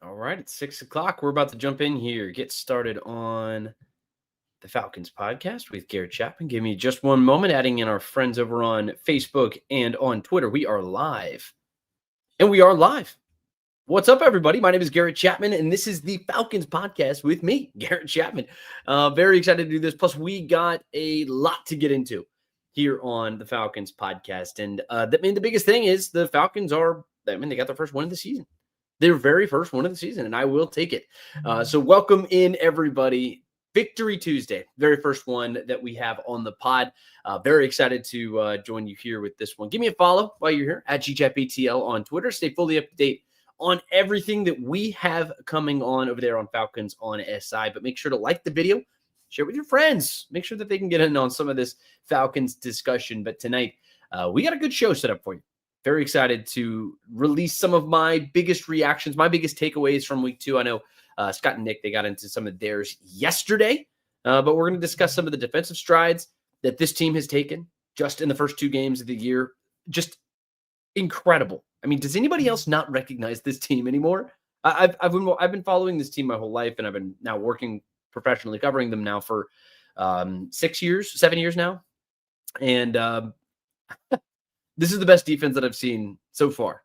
All right, it's 6 o'clock. We're about to jump in here, get started on the Falcons podcast with Garrett Chapman. Give me just one moment, adding in our friends over on Facebook and on Twitter. We are live. And we are live. What's up, everybody? My name is Garrett Chapman, and this is the Falcons podcast with me, Garrett Chapman. Very excited to do this. Plus, we got a lot to get into here on the Falcons podcast. And the biggest thing is the Falcons they got their first win of the season. Their very first one of the season, and I will take it. So welcome in, everybody. Victory Tuesday, very first one that we have on the pod. Very excited to join you here with this one. Give me a follow while you're here at GChatBTL on Twitter. Stay fully up to date on everything that we have coming on over there on Falcons on SI. But make sure to like the video, share with your friends. Make sure that they can get in on some of this Falcons discussion. But tonight, we got a good show set up for you. Very excited to release some of my biggest reactions, my biggest takeaways from week 2. I know Scott and Nick, they got into some of theirs yesterday, but we're going to discuss some of the defensive strides that this team has taken just in the first 2 games of the year. Just incredible. I mean, does anybody else not recognize this team anymore? I've been following this team my whole life, and I've been now working professionally covering them now for 7 years now. And this is the best defense that I've seen so far.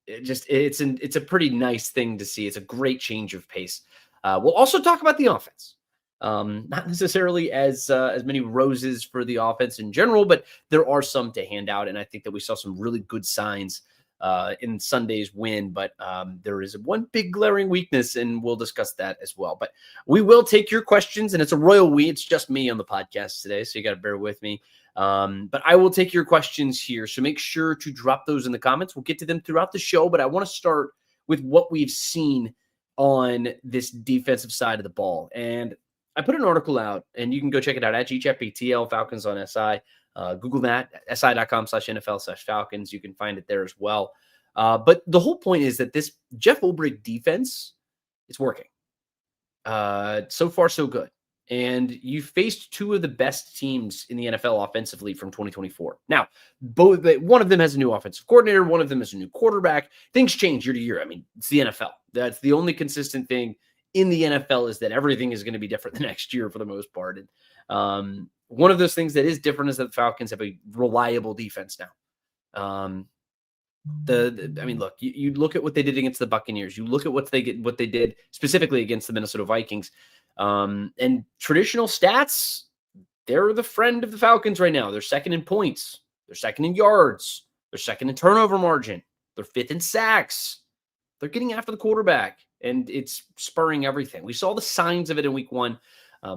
It's a pretty nice thing to see. It's a great change of pace. We'll also talk about the offense. Not necessarily as many roses for the offense in general, but there are some to hand out. And I think that we saw some really good signs in Sunday's win. But there is one big glaring weakness, and we'll discuss that as well. But we will take your questions, and it's a royal we. It's just me on the podcast today, so you got to bear with me. But I will take your questions here. So make sure to drop those in the comments. We'll get to them throughout the show, but I want to start with what we've seen on this defensive side of the ball. And I put an article out, and you can go check it out at GChatBTL, Falcons on SI. Google that, si.com/NFL/Falcons. You can find it there as well. But the whole point is that this Jeff Ulbrich defense is working. So far, so good. And you faced 2 of the best teams in the NFL offensively from 2024. Now, one of them has a new offensive coordinator. One of them is a new quarterback. Things change year to year. I mean, it's the NFL. That's the only consistent thing in the NFL, is that everything is going to be different the next year for the most part. And one of those things that is different is that the Falcons have a reliable defense now. Look, you look at what they did against the Buccaneers. You look at what they did specifically against the Minnesota Vikings. And traditional stats, they're the friend of the Falcons right now. They're second in points. They're second in yards. They're second in turnover margin. They're 5th in sacks. They're getting after the quarterback, and it's spurring everything. We saw the signs of it in week 1.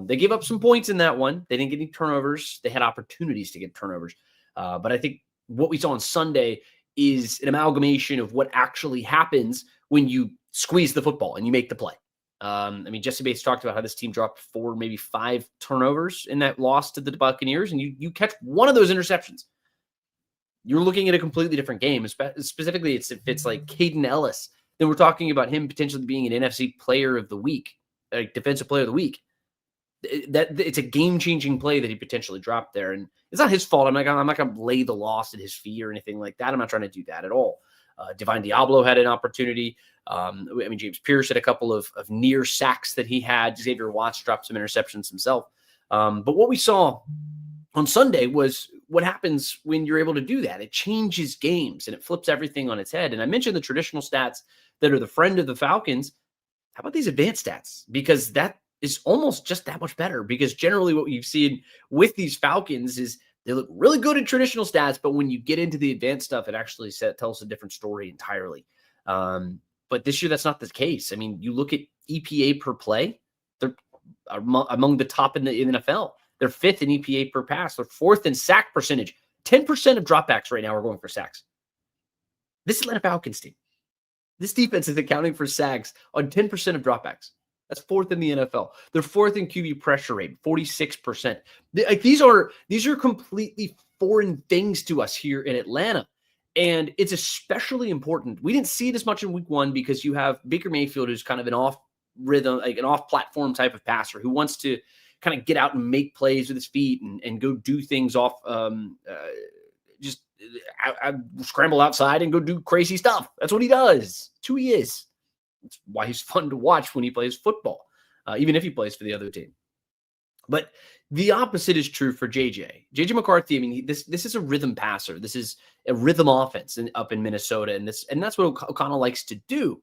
They gave up some points in that one. They didn't get any turnovers. They had opportunities to get turnovers. But I think what we saw on Sunday is an amalgamation of what actually happens when you squeeze the football and you make the play. Jesse Bates talked about how this team dropped 4, maybe 5 turnovers in that loss to the Buccaneers, and you catch one of those interceptions. You're looking at a completely different game. Specifically, if it's like Caden Ellis, then we're talking about him potentially being an NFC Player of the Week, like Defensive Player of the Week. That it's a game-changing play that he potentially dropped there, and it's not his fault. I'm not going to lay the loss at his feet or anything like that. I'm not trying to do that at all. Divine Diablo had an opportunity. James Pierce had a couple of near sacks that he had. Xavier Watts dropped some interceptions himself. But what we saw on Sunday was what happens when you're able to do that. It changes games, and it flips everything on its head. And I mentioned the traditional stats that are the friend of the Falcons. How about these advanced stats? Because that is almost just that much better, because generally what you've seen with these Falcons is they look really good at traditional stats, but when you get into the advanced stuff, it actually tells a different story entirely. But this year, that's not the case. I mean, you look at EPA per play, they're among the top in the NFL. They're 5th in EPA per pass. They're 4th in sack percentage. 10% of dropbacks right now are going for sacks. This Atlanta Falcons team, this defense is accounting for sacks on 10% of dropbacks. That's 4th in the NFL. They're 4th in QB pressure rate, 46%. These are completely foreign things to us here in Atlanta. And it's especially important. We didn't see it as much in week 1 because you have Baker Mayfield, who's kind of an off rhythm, like an off platform type of passer who wants to kind of get out and make plays with his feet and go do things off, scramble outside and go do crazy stuff. That's what he does. It's who he is. It's why he's fun to watch when he plays football, even if he plays for the other team. But the opposite is true for JJ. JJ McCarthy, I mean, this is a rhythm passer. This is a rhythm offense up in Minnesota, and that's what O'Connell likes to do.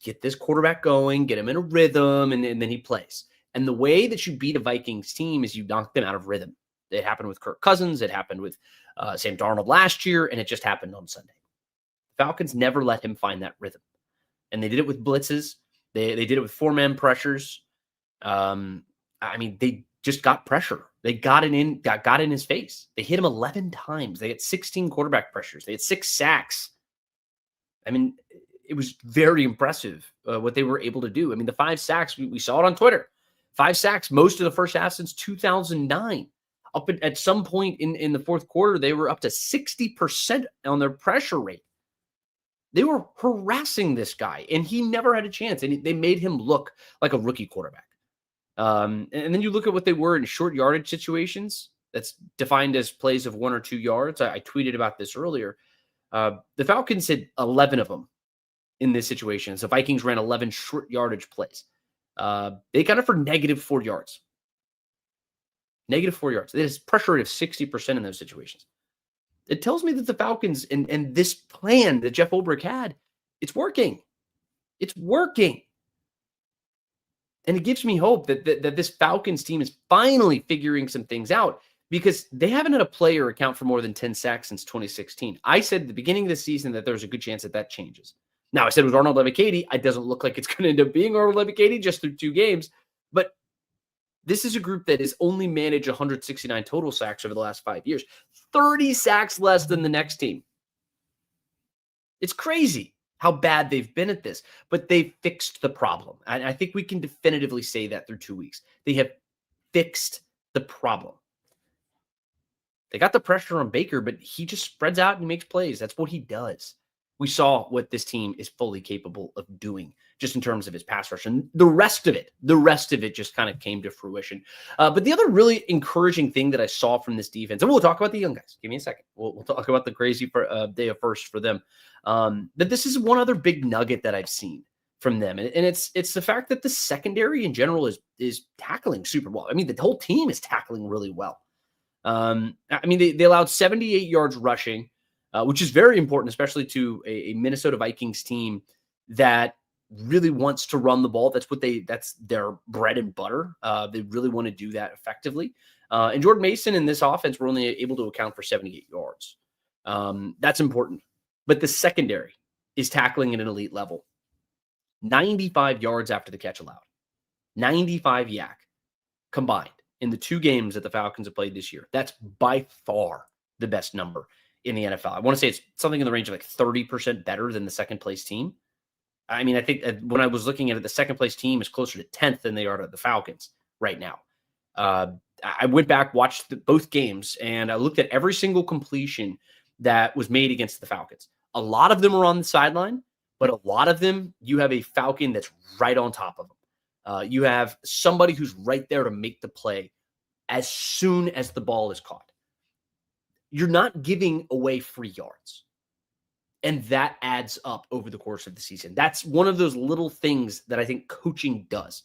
Get this quarterback going, get him in a rhythm, and then he plays. And the way that you beat a Vikings team is you knock them out of rhythm. It happened with Kirk Cousins. It happened with Sam Darnold last year, and it just happened on Sunday. Falcons never let him find that rhythm. And they did it with blitzes. They did it with four-man pressures. They just got pressure. They got in his face. They hit him 11 times. They had 16 quarterback pressures. They had 6 sacks. I mean, it was very impressive what they were able to do. I mean, the 5 sacks, we saw it on Twitter. 5 sacks, most of the first half since 2009. At some point in the fourth quarter, they were up to 60% on their pressure rate. They were harassing this guy, and he never had a chance. And they made him look like a rookie quarterback. And then you look at what they were in short yardage situations. That's defined as plays of 1 or 2 yards. I tweeted about this earlier. The Falcons had 11 of them in this situation. So Vikings ran 11 short yardage plays. They got it for -4 yards. -4 yards. They had a pressure rate of 60% in those situations. It tells me that the Falcons and this plan that Jeff Ulbrich had, it's working. It's working. And it gives me hope that this Falcons team is finally figuring some things out, because they haven't had a player account for more than 10 sacks since 2016. I said at the beginning of the season that there's a good chance that changes. Now, I said it was Arnold Ebiketie. It doesn't look like it's going to end up being Arnold Ebiketie just through 2 games. But this is a group that has only managed 169 total sacks over the last 5 years. 30 sacks less than the next team. It's crazy how bad they've been at this, but they've fixed the problem. And I think we can definitively say that through 2 weeks. They have fixed the problem. They got the pressure on Baker, but he just spreads out and he makes plays. That's what he does. We saw what this team is fully capable of doing just in terms of his pass rush. And the rest of it just kind of came to fruition. But the other really encouraging thing that I saw from this defense, and we'll talk about the young guys. Give me a second. We'll talk about the crazy day of first for them. But this is one other big nugget that I've seen from them. And it's the fact that the secondary in general is tackling super well. I mean, the whole team is tackling really well. They allowed 78 yards rushing, which is very important, especially to a Minnesota Vikings team that really wants to run the ball. That's their bread and butter. They really want to do that effectively. And Jordan Mason in this offense were only able to account for 78 yards. That's important. But the secondary is tackling at an elite level. 95 yards after the catch allowed. 95 yak combined in the 2 games that the Falcons have played this year. That's by far the best number in the NFL. I want to say it's something in the range of like 30% better than the second place team. I mean, I think when I was looking at it, the second place team is closer to 10th than they are to the Falcons right now. I went back, watched both games, and I looked at every single completion that was made against the Falcons. A lot of them are on the sideline, but a lot of them, you have a Falcon that's right on top of them. You have somebody who's right there to make the play as soon as the ball is caught. You're not giving away free yards. And that adds up over the course of the season. That's one of those little things that I think coaching does.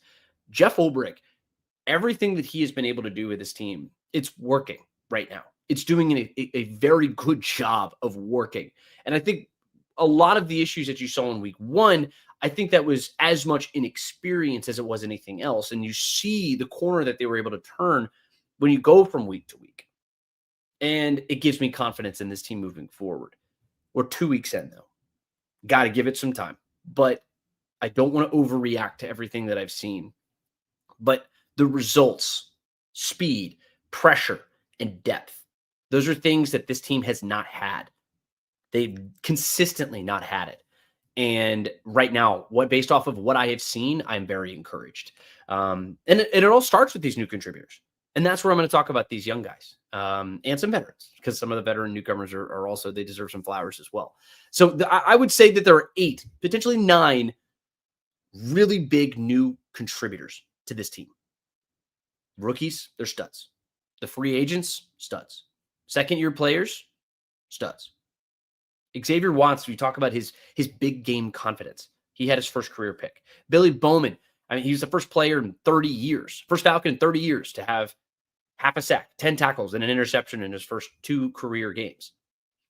Jeff Ulbrich, everything that he has been able to do with his team, it's working right now. It's doing a very good job of working. And I think a lot of the issues that you saw in week 1, I think that was as much inexperience as it was anything else. And you see the corner that they were able to turn when you go from week to week. And it gives me confidence in this team moving forward. We're 2 weeks in, though. Got to give it some time. But I don't want to overreact to everything that I've seen. But the results, speed, pressure, and depth, those are things that this team has not had. They've consistently not had it. And right now, based off of what I have seen, I'm very encouraged. And it all starts with these new contributors. And that's where I'm going to talk about these young guys and some veterans, because some of the veteran newcomers are also, they deserve some flowers as well. So I would say that there are 8, potentially 9 really big new contributors to this team. Rookies, they're studs. The free agents, studs. Second-year players, studs. Xavier Watts, we talk about his big game confidence. He had his first career pick. Billy Bowman, I mean, he was the first player in 30 years, first Falcon in 30 years to have half a sack, 10 tackles, and an interception in his first 2 career games.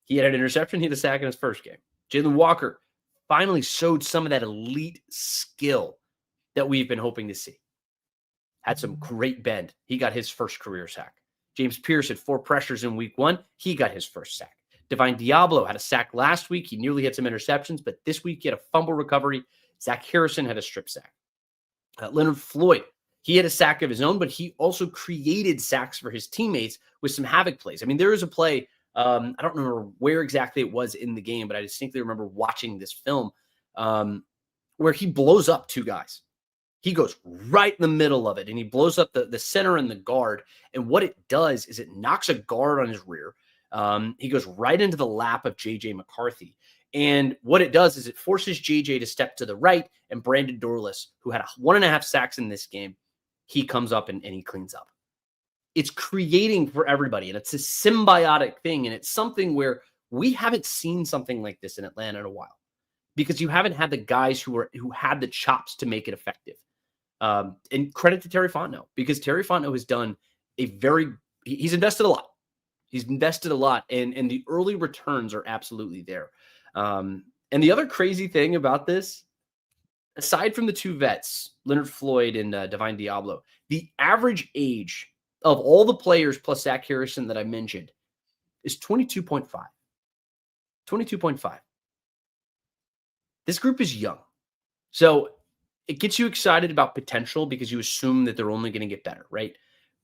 He had an interception, he had a sack in his first game. Jalen Walker finally showed some of that elite skill that we've been hoping to see. Had some great bend. He got his first career sack. James Pierce had 4 pressures in week 1. He got his first sack. Divine Diablo had a sack last week. He nearly had some interceptions, but this week he had a fumble recovery. Zach Harrison had a strip sack. Leonard Floyd, he had a sack of his own, but he also created sacks for his teammates with some havoc plays. I mean, there is a play, I don't remember where exactly it was in the game, but I distinctly remember watching this film where he blows up 2 guys. He goes right in the middle of it, and he blows up the center and the guard. And what it does is it knocks a guard on his rear. He goes right into the lap of J.J. McCarthy. And what it does is it forces J.J. to step to the right, and Brandon Dorless, who had 1.5 sacks in this game, he comes up and he cleans up. It's creating for everybody, and it's a symbiotic thing, and it's something where we haven't seen something like this in Atlanta in a while because you haven't had the guys who had the chops to make it effective. And credit to Terry Fontenot, because Terry Fontenot has done he's invested a lot. He's invested a lot, and the early returns are absolutely there. And the other crazy thing about this, aside from the 2 vets, Leonard Floyd and Divine Diablo, the average age of all the players plus Zach Harrison that I mentioned is 22.5. 22.5. This group is young. So it gets you excited about potential because you assume that they're only going to get better, right?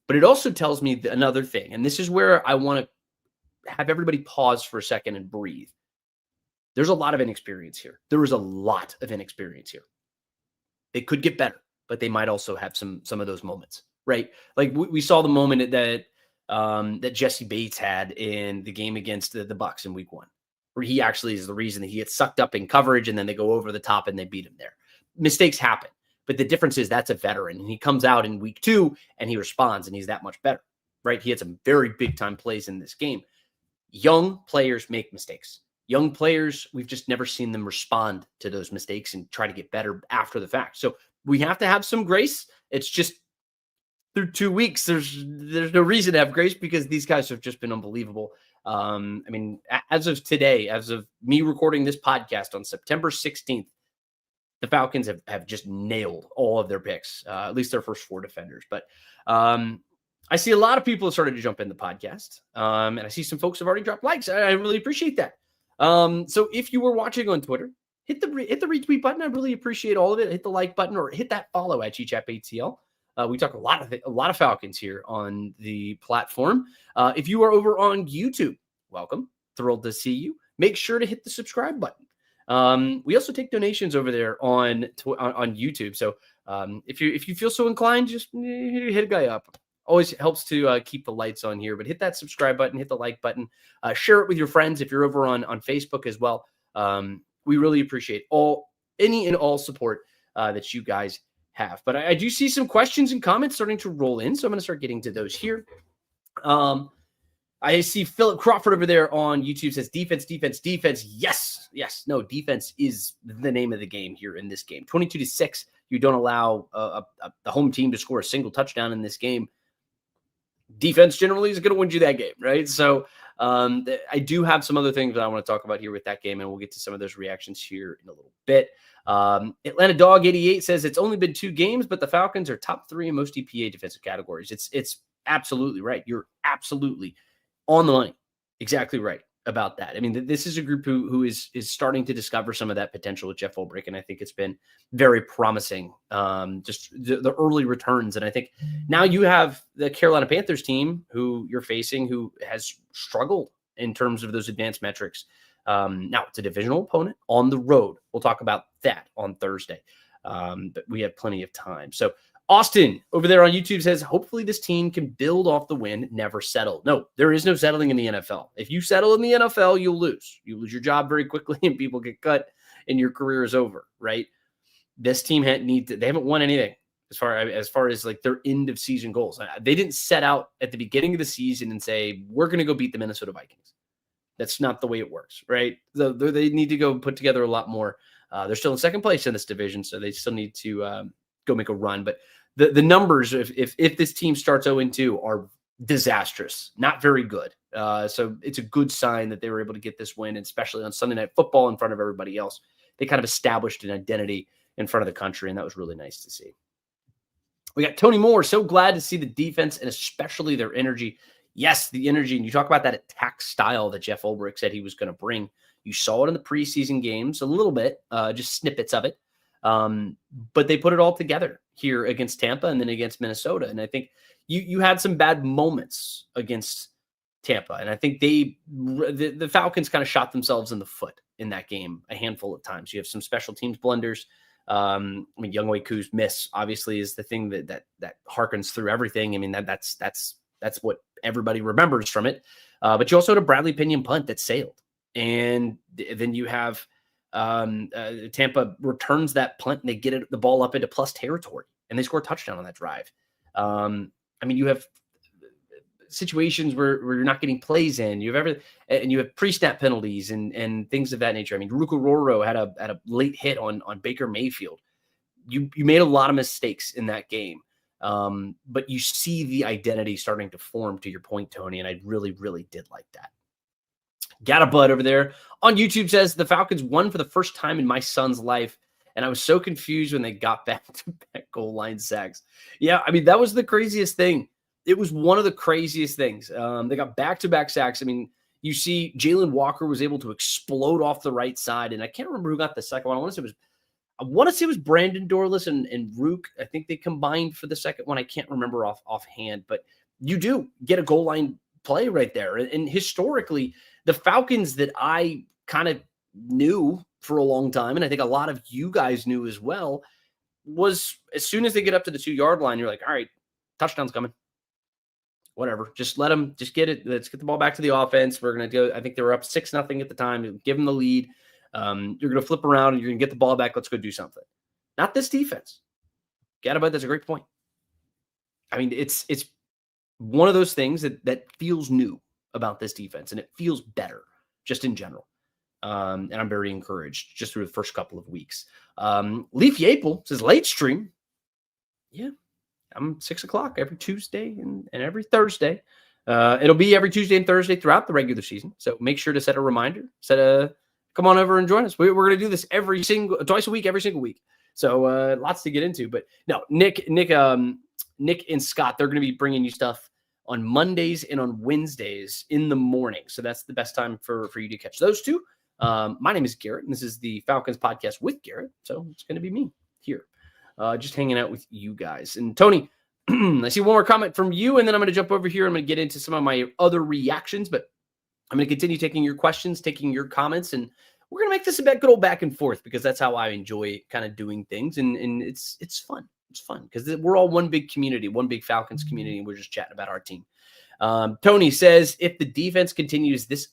But it also tells me another thing, and this is where I want to have everybody pause for a second and breathe. There's a lot of inexperience here. There is a lot of inexperience here. They could get better, but they might also have some of those moments, right? Like we saw the moment that Jesse Bates had in the game against the Bucs in week 1, where he actually is the reason that he gets sucked up in coverage and then they go over the top and they beat him there. Mistakes happen, but the difference is that's a veteran, and he comes out in week 2 and he responds and he's that much better, right? He had some very big time plays in this game. Young players make mistakes. Young players, we've just never seen them respond to those mistakes and try to get better after the fact. So we have to have some grace. It's just through 2 weeks, there's no reason to have grace because these guys have just been unbelievable. I mean, as of today, as of me recording this podcast on September 16th, the Falcons have just nailed all of their picks, at least their first 4 defenders. But I see a lot of people have started to jump in the podcast, and I see some folks have already dropped likes. I really appreciate that. So if you were watching on Twitter, hit the retweet button. I really appreciate all of it. Hit the like button or hit that follow at GChapATL. We talk a lot of Falcons here on the platform. If you are over on YouTube, welcome. Thrilled to see you. Make sure to hit the subscribe button. We also take donations over there on YouTube. So if you feel so inclined, just hit a guy up. Always helps to keep the lights on here. But hit that subscribe button, hit the like button, share it with your friends if you're over on Facebook as well. We really appreciate any and all support that you guys have. But I do see some questions and comments starting to roll in, so I'm going to start getting to those here. I see Philip Crawford over there on YouTube says defense. Yes. No, defense is the name of the game here in this game. 22-6. You don't allow the home team to score a single touchdown in this game. Defense generally is going to win you that game, right? So I do have some other things that I want to talk about here with that game, and we'll get to some of those reactions here in a little bit. Atlanta Dog 88 says it's only been 2 games, but the Falcons are top 3 in most EPA defensive categories. It's absolutely right. You're absolutely on the money. Exactly right about that. I mean, this is a group who is starting to discover some of that potential with Jeff Ulbrich, and I think it's been very promising, just the early returns. And I think now you have the Carolina Panthers team who you're facing who has struggled in terms of those advanced metrics. Now, it's a divisional opponent on the road. We'll talk about that on Thursday, but we have plenty of time. So Austin over there on YouTube says, hopefully this team can build off the win, never settle. No, there is no settling in the NFL. If you settle in the NFL, you'll lose. You lose your job very quickly and people get cut and your career is over, right? This team they haven't won anything as far as like their end of season goals. They didn't set out at the beginning of the season and say, we're going to go beat the Minnesota Vikings. That's not the way it works, right? They need to go put together a lot more They're still in second place in this division, so they still need to go make a run. But the numbers, if this team starts 0-2, are disastrous, not very good. So it's a good sign that they were able to get this win, and especially on Sunday Night Football in front of everybody else. They kind of established an identity in front of the country, and that was really nice to see. We got Tony Moore. So glad to see the defense and especially their energy. Yes, the energy. And you talk about that attack style that Jeff Ulbrich said he was going to bring. You saw it in the preseason games a little bit, just snippets of it. But they put it all together here against Tampa and then against Minnesota. And I think you had some bad moments against Tampa. And I think the Falcons kind of shot themselves in the foot in that game a handful of times. You have some special teams blunders. I mean, Younghoe Koo's miss obviously is the thing that harkens through everything. I mean, that's what everybody remembers from it. But you also had a Bradley Pinion punt that sailed. And then you have Tampa returns that punt and they get the ball up into plus territory and they score a touchdown on that drive. I mean, you have situations where you're not getting plays in. You have pre-snap penalties and things of that nature. I mean, Ruka Roro had a late hit on Baker Mayfield. You made a lot of mistakes in that game. But you see the identity starting to form, to your point, Tony, and I really, really did like that. Gatabud over there on YouTube says the Falcons won for the first time in my son's life, and I was so confused when they got back-to-back goal line sacks. Yeah, I mean, that was the craziest thing. It was one of the craziest things. They got back-to-back sacks. I mean, you see Jalen Walker was able to explode off the right side, and I can't remember who got the second one. I want to say it was Brandon Dorless and Rook. I think they combined for the second one. I can't remember offhand, but you do get a goal line play right there. And historically, the Falcons that I kind of knew for a long time, and I think a lot of you guys knew as well, was as soon as they get up to the 2-yard line, you're like, all right, touchdown's coming. Whatever. Just let them just get it. Let's get the ball back to the offense. We're going to go. I think they were up 6-0 at the time. Give them the lead. You're going to flip around and you're going to get the ball back. Let's go do something. Not this defense. Gatabud, that's a great point. I mean, it's one of those things that feels new about this defense, and it feels better just in general. And I'm very encouraged just through the first couple of weeks. Leaf Yapel says late stream. Yeah, I'm 6 o'clock every Tuesday and every Thursday. It'll be every Tuesday and Thursday throughout the regular season. So make sure to set a reminder, come on over and join us. We're going to do this twice a week, every single week. So lots to get into, but no, Nick and Scott, they're going to be bringing you stuff on Mondays and on Wednesdays in the morning. So that's the best time for you to catch those two. My name is Garrett, and this is the Falcons Podcast with Garrett. So it's going to be me here, just hanging out with you guys. And Tony, I see one more comment from you, and then I'm going to jump over here. I'm going to get into some of my other reactions, but I'm going to continue taking your questions, taking your comments, and we're going to make this a good old back and forth because that's how I enjoy kind of doing things. And it's fun. It's fun because we're all one big community, one big Falcons community, and we're just chatting about our team. Tony says, if the defense continues this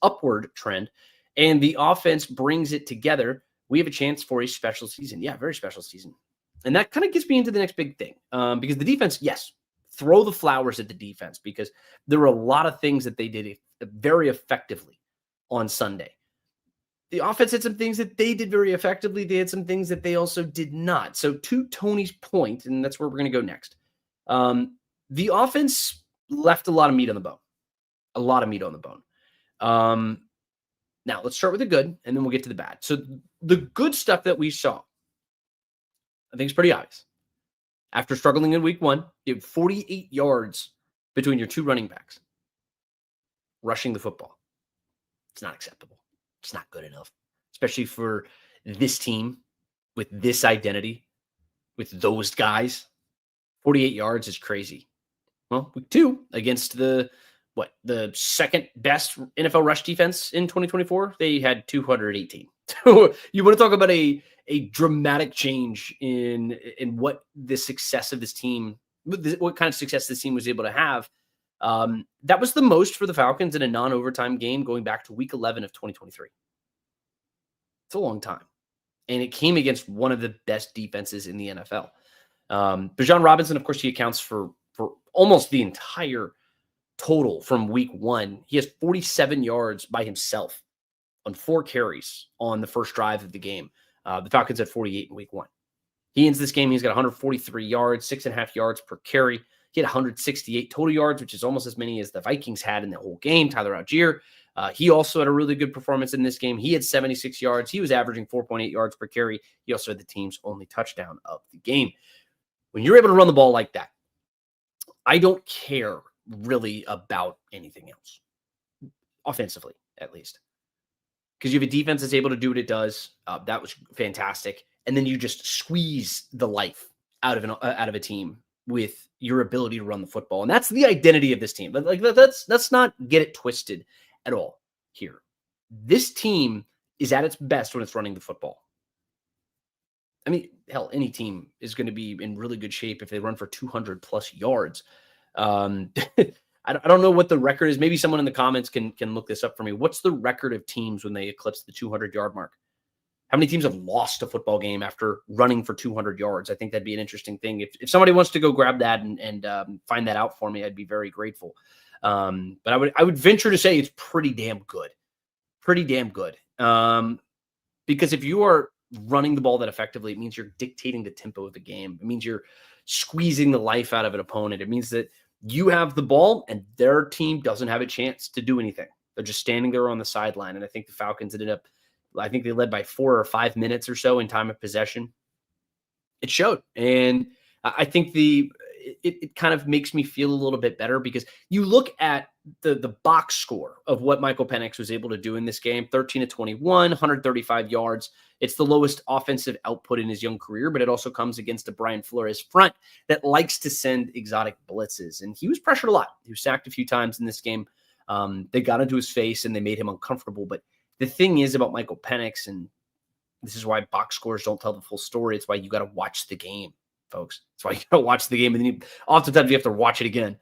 upward trend and the offense brings it together, we have a chance for a special season. Yeah, very special season. And that kind of gets me into the next big thing because the defense, yes, throw the flowers at the defense because there were a lot of things that they did very effectively on Sunday. The offense had some things that they did very effectively. They had some things that they also did not. So to Tony's point, and that's where we're going to go next, the offense left a lot of meat on the bone. A lot of meat on the bone. Now, let's start with the good, and then we'll get to the bad. So the good stuff that we saw, I think it's pretty obvious. After struggling in week 1, you have 48 yards between your two running backs rushing the football. It's not acceptable. It's not good enough, especially for this team with this identity, with those guys. 48 yards is crazy. Well, week 2 against the second best NFL rush defense in 2024, they had 218. So you want to talk about a dramatic change in what the success of this team, what kind of success this team was able to have. That was the most for the Falcons in a non-overtime game going back to week 11 of 2023. It's a long time. And it came against one of the best defenses in the NFL. Bijan Robinson, of course, he accounts for almost the entire total from week 1. He has 47 yards by himself on 4 carries on the first drive of the game. The Falcons had 48 in week 1. He ends this game. He's got 143 yards, 6.5 yards per carry. He had 168 total yards, which is almost as many as the Vikings had in the whole game. Tyler Algier, he also had a really good performance in this game. He had 76 yards. He was averaging 4.8 yards per carry. He also had the team's only touchdown of the game. When you're able to run the ball like that, I don't care really about anything else, offensively at least, because you have a defense that's able to do what it does. That was fantastic. And then you just squeeze the life out of a team with your ability to run the football. And that's the identity of this team. But like, let's not get it twisted at all here. This team is at its best when it's running the football. I mean, hell, any team is going to be in really good shape if they run for 200 plus yards. I don't know what the record is. Maybe someone in the comments can look this up for me. What's the record of teams when they eclipse the 200-yard mark? How many teams have lost a football game after running for 200 yards? I think that'd be an interesting thing. If somebody wants to go grab that and find that out for me, I'd be very grateful. But I would venture to say it's pretty damn good. Because if you are running the ball that effectively, it means you're dictating the tempo of the game. It means you're squeezing the life out of an opponent. It means that you have the ball and their team doesn't have a chance to do anything. They're just standing there on the sideline. And I think the Falcons I think they led by 4 or 5 minutes or so in time of possession. It showed. And I think it kind of makes me feel a little bit better because you look at the box score of what Michael Penix was able to do in this game, 13 of 21, 135 yards. It's the lowest offensive output in his young career, but it also comes against a Brian Flores front that likes to send exotic blitzes. And he was pressured a lot. He was sacked a few times in this game. They got into his face and they made him uncomfortable. But the thing is about Michael Penix, and this is why box scores don't tell the full story. It's why you got to watch the game, folks. It's why you got to watch the game. And then oftentimes you have to watch it again.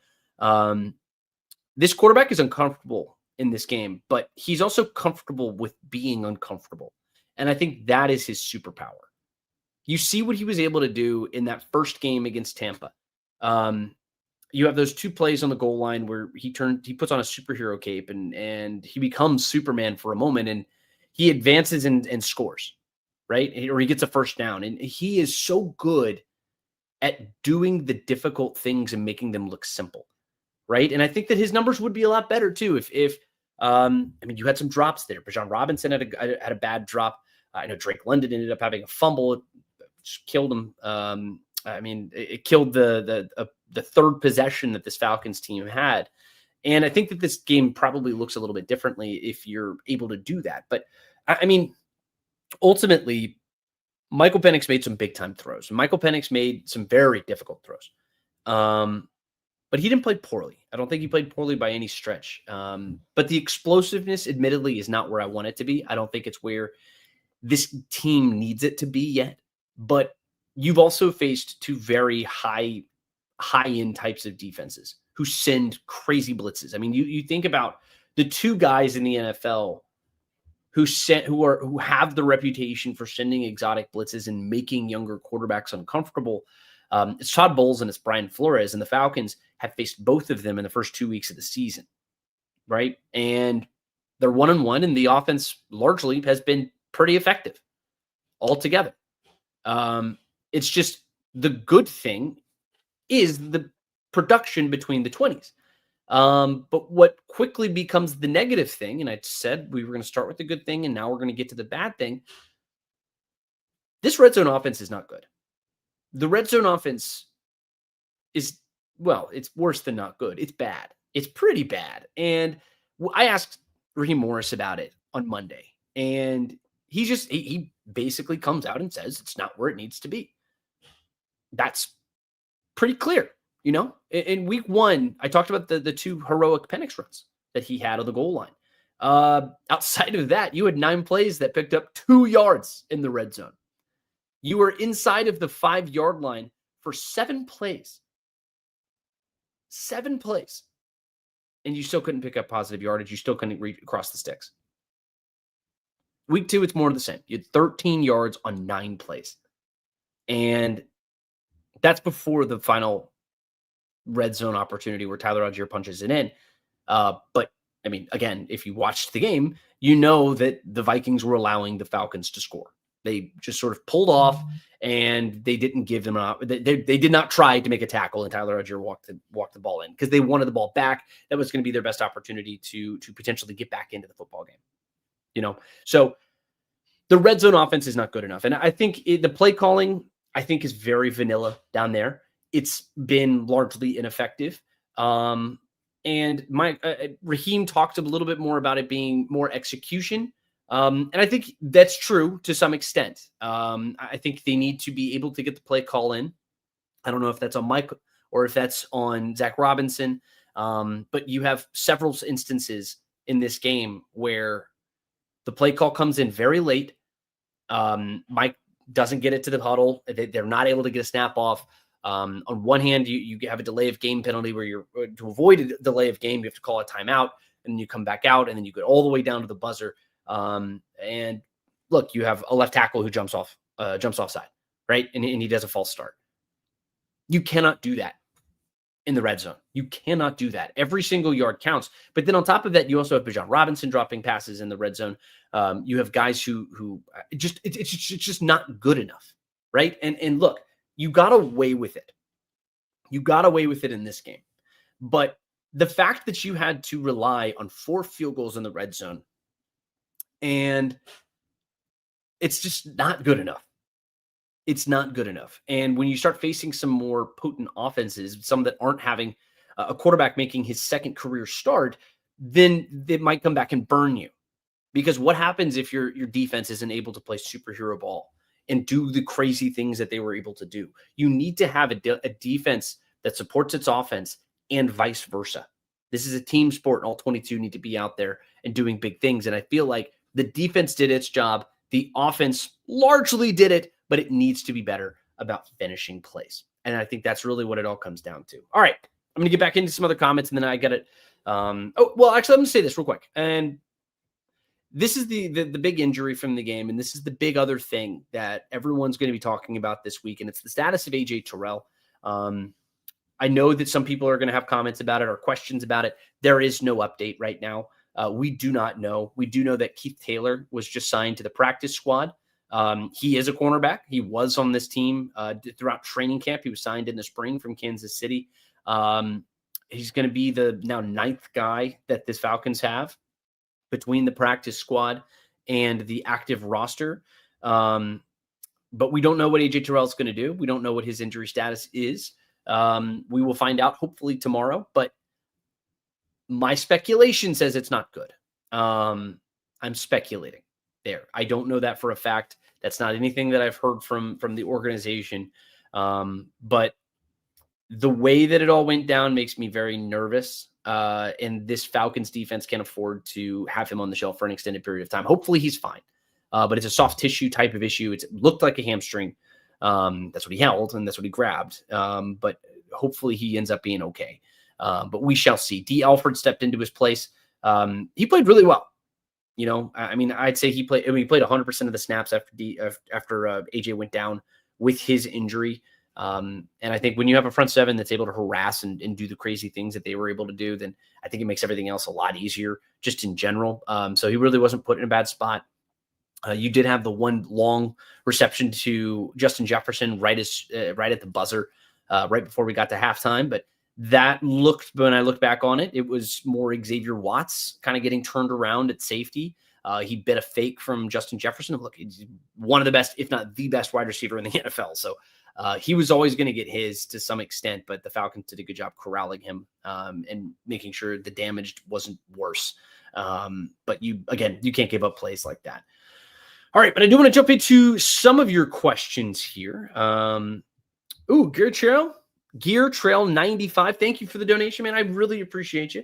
This quarterback is uncomfortable in this game, but he's also comfortable with being uncomfortable. And I think that is his superpower. You see what he was able to do in that first game against Tampa. You have those 2 plays on the goal line where he puts on a superhero cape and he becomes Superman for a moment and he advances and scores, right? Or he gets a first down. And he is so good at doing the difficult things and making them look simple, right? And I think that his numbers would be a lot better too if you had some drops there. Bijan Robinson had a bad drop. I know Drake London ended up having a fumble. It just killed him. It killed the third possession that this Falcons team had. And I think that this game probably looks a little bit differently if you're able to do that. But ultimately, Michael Penix made some big time throws. Michael Penix made some very difficult throws. But he didn't play poorly. I don't think he played poorly by any stretch. But the explosiveness, admittedly, is not where I want it to be. I don't think it's where this team needs it to be yet. But you've also faced 2 very high-end types of defenses who send crazy blitzes. I mean, you think about the 2 guys in the NFL who have the reputation for sending exotic blitzes and making younger quarterbacks uncomfortable. It's Todd Bowles and it's Brian Flores, and the Falcons have faced both of them in the first 2 weeks of the season, right? And they're 1-1, and the offense largely has been pretty effective altogether. It's just the good thing is the production between the 20s. But what quickly becomes the negative thing, and I said we were going to start with the good thing, and now we're going to get to the bad thing. This red zone offense is not good. The red zone offense is, well, it's worse than not good. It's bad. It's pretty bad. And I asked Raheem Morris about it on Monday, and he basically comes out and says it's not where it needs to be. That's pretty clear. In week 1, I talked about the 2 heroic Penix runs that he had on the goal line. Outside of that, you had 9 plays that picked up 2 yards in the red zone. You were inside of the 5-yard line for 7 plays. 7 plays. And you still couldn't pick up positive yardage. You still couldn't reach across the sticks. Week 2, it's more of the same. You had 13 yards on 9 plays. And that's before the final red zone opportunity where Tyler Algier punches it in. But again, if you watched the game, you know that the Vikings were allowing the Falcons to score. They just sort of pulled off, and they didn't give them they did not try to make a tackle, and Tyler Edger walked the ball in because they wanted the ball back. That was going to be their best opportunity to potentially get back into the football game. So the red zone offense is not good enough, and I think the play calling is very vanilla down there. It's been largely ineffective. And Raheem talked a little bit more about it being more execution. And I think that's true to some extent. I think they need to be able to get the play call in. I don't know if that's on Mike or if that's on Zach Robinson. But you have several instances in this game where the play call comes in very late. Mike doesn't get it to the huddle. They're not able to get a snap off. On one hand, you have a delay of game penalty where you're to avoid a delay of game, you have to call a timeout, and you come back out, and then you go all the way down to the buzzer. And look, you have a left tackle who jumps offside, right? And he does a false start. You cannot do that in the red zone. You cannot do that. Every single yard counts. But then on top of that, you also have Bijan Robinson dropping passes in the red zone. You have guys who it's just not good enough, right? And look, you got away with it. You got away with it in this game. But the fact that you had to rely on 4 field goals in the red zone, and it's just not good enough. It's not good enough. And when you start facing some more potent offenses, some that aren't having a quarterback making his second career start, then they might come back and burn you. Because what happens if your defense isn't able to play superhero ball and do the crazy things that they were able to do? You need to have a defense that supports its offense and vice versa. This is a team sport, and all 22 need to be out there and doing big things. And I feel like the defense did its job. The offense largely did it, but it needs to be better about finishing plays. And I think that's really what it all comes down to. All right, I'm going to get back into some other comments, and then I got it. Actually, let me say this real quick. And this is the big injury from the game, and this is the big other thing that everyone's going to be talking about this week, and it's the status of A.J. Terrell. I know that some people are going to have comments about it or questions about it. There is no update right now. We do not know. We do know that Keith Taylor was just signed to the practice squad. He is a cornerback. He was on this team throughout training camp. He was signed in the spring from Kansas City. He's going to be the now 9th guy that this Falcons have between the practice squad and the active roster. But we don't know what A.J. Terrell is going to do. We don't know what his injury status is. We will find out hopefully tomorrow, but my speculation says it's not good. I'm speculating there. I don't know that for a fact. That's not anything that I've heard from the organization. But the way that it all went down makes me very nervous. And this Falcons defense can't afford to have him on the shelf for an extended period of time. Hopefully he's fine. But it's a soft tissue type of issue. It looked like a hamstring. That's what he held and that's what he grabbed. But hopefully he ends up being okay. But we shall see. D. Alford stepped into his place. He played really well. I'd say he played 100% of the snaps after AJ went down with his injury. And I think when you have a front seven that's able to harass and do the crazy things that they were able to do, then I think it makes everything else a lot easier just in general. So he really wasn't put in a bad spot. You did have the one long reception to Justin Jefferson right at the buzzer, right before we got to halftime. But that when I look back on it, it was more Xavier Watts kind of getting turned around at safety. He bit a fake from Justin Jefferson. Look, he's one of the best, if not the best wide receiver in the NFL. So he was always going to get his to some extent, but the Falcons did a good job corralling him and making sure the damage wasn't worse. But you can't give up plays like that. All right, but I do want to jump into some of your questions here. Gear Trail 95. Thank you for the donation, man. I really appreciate you.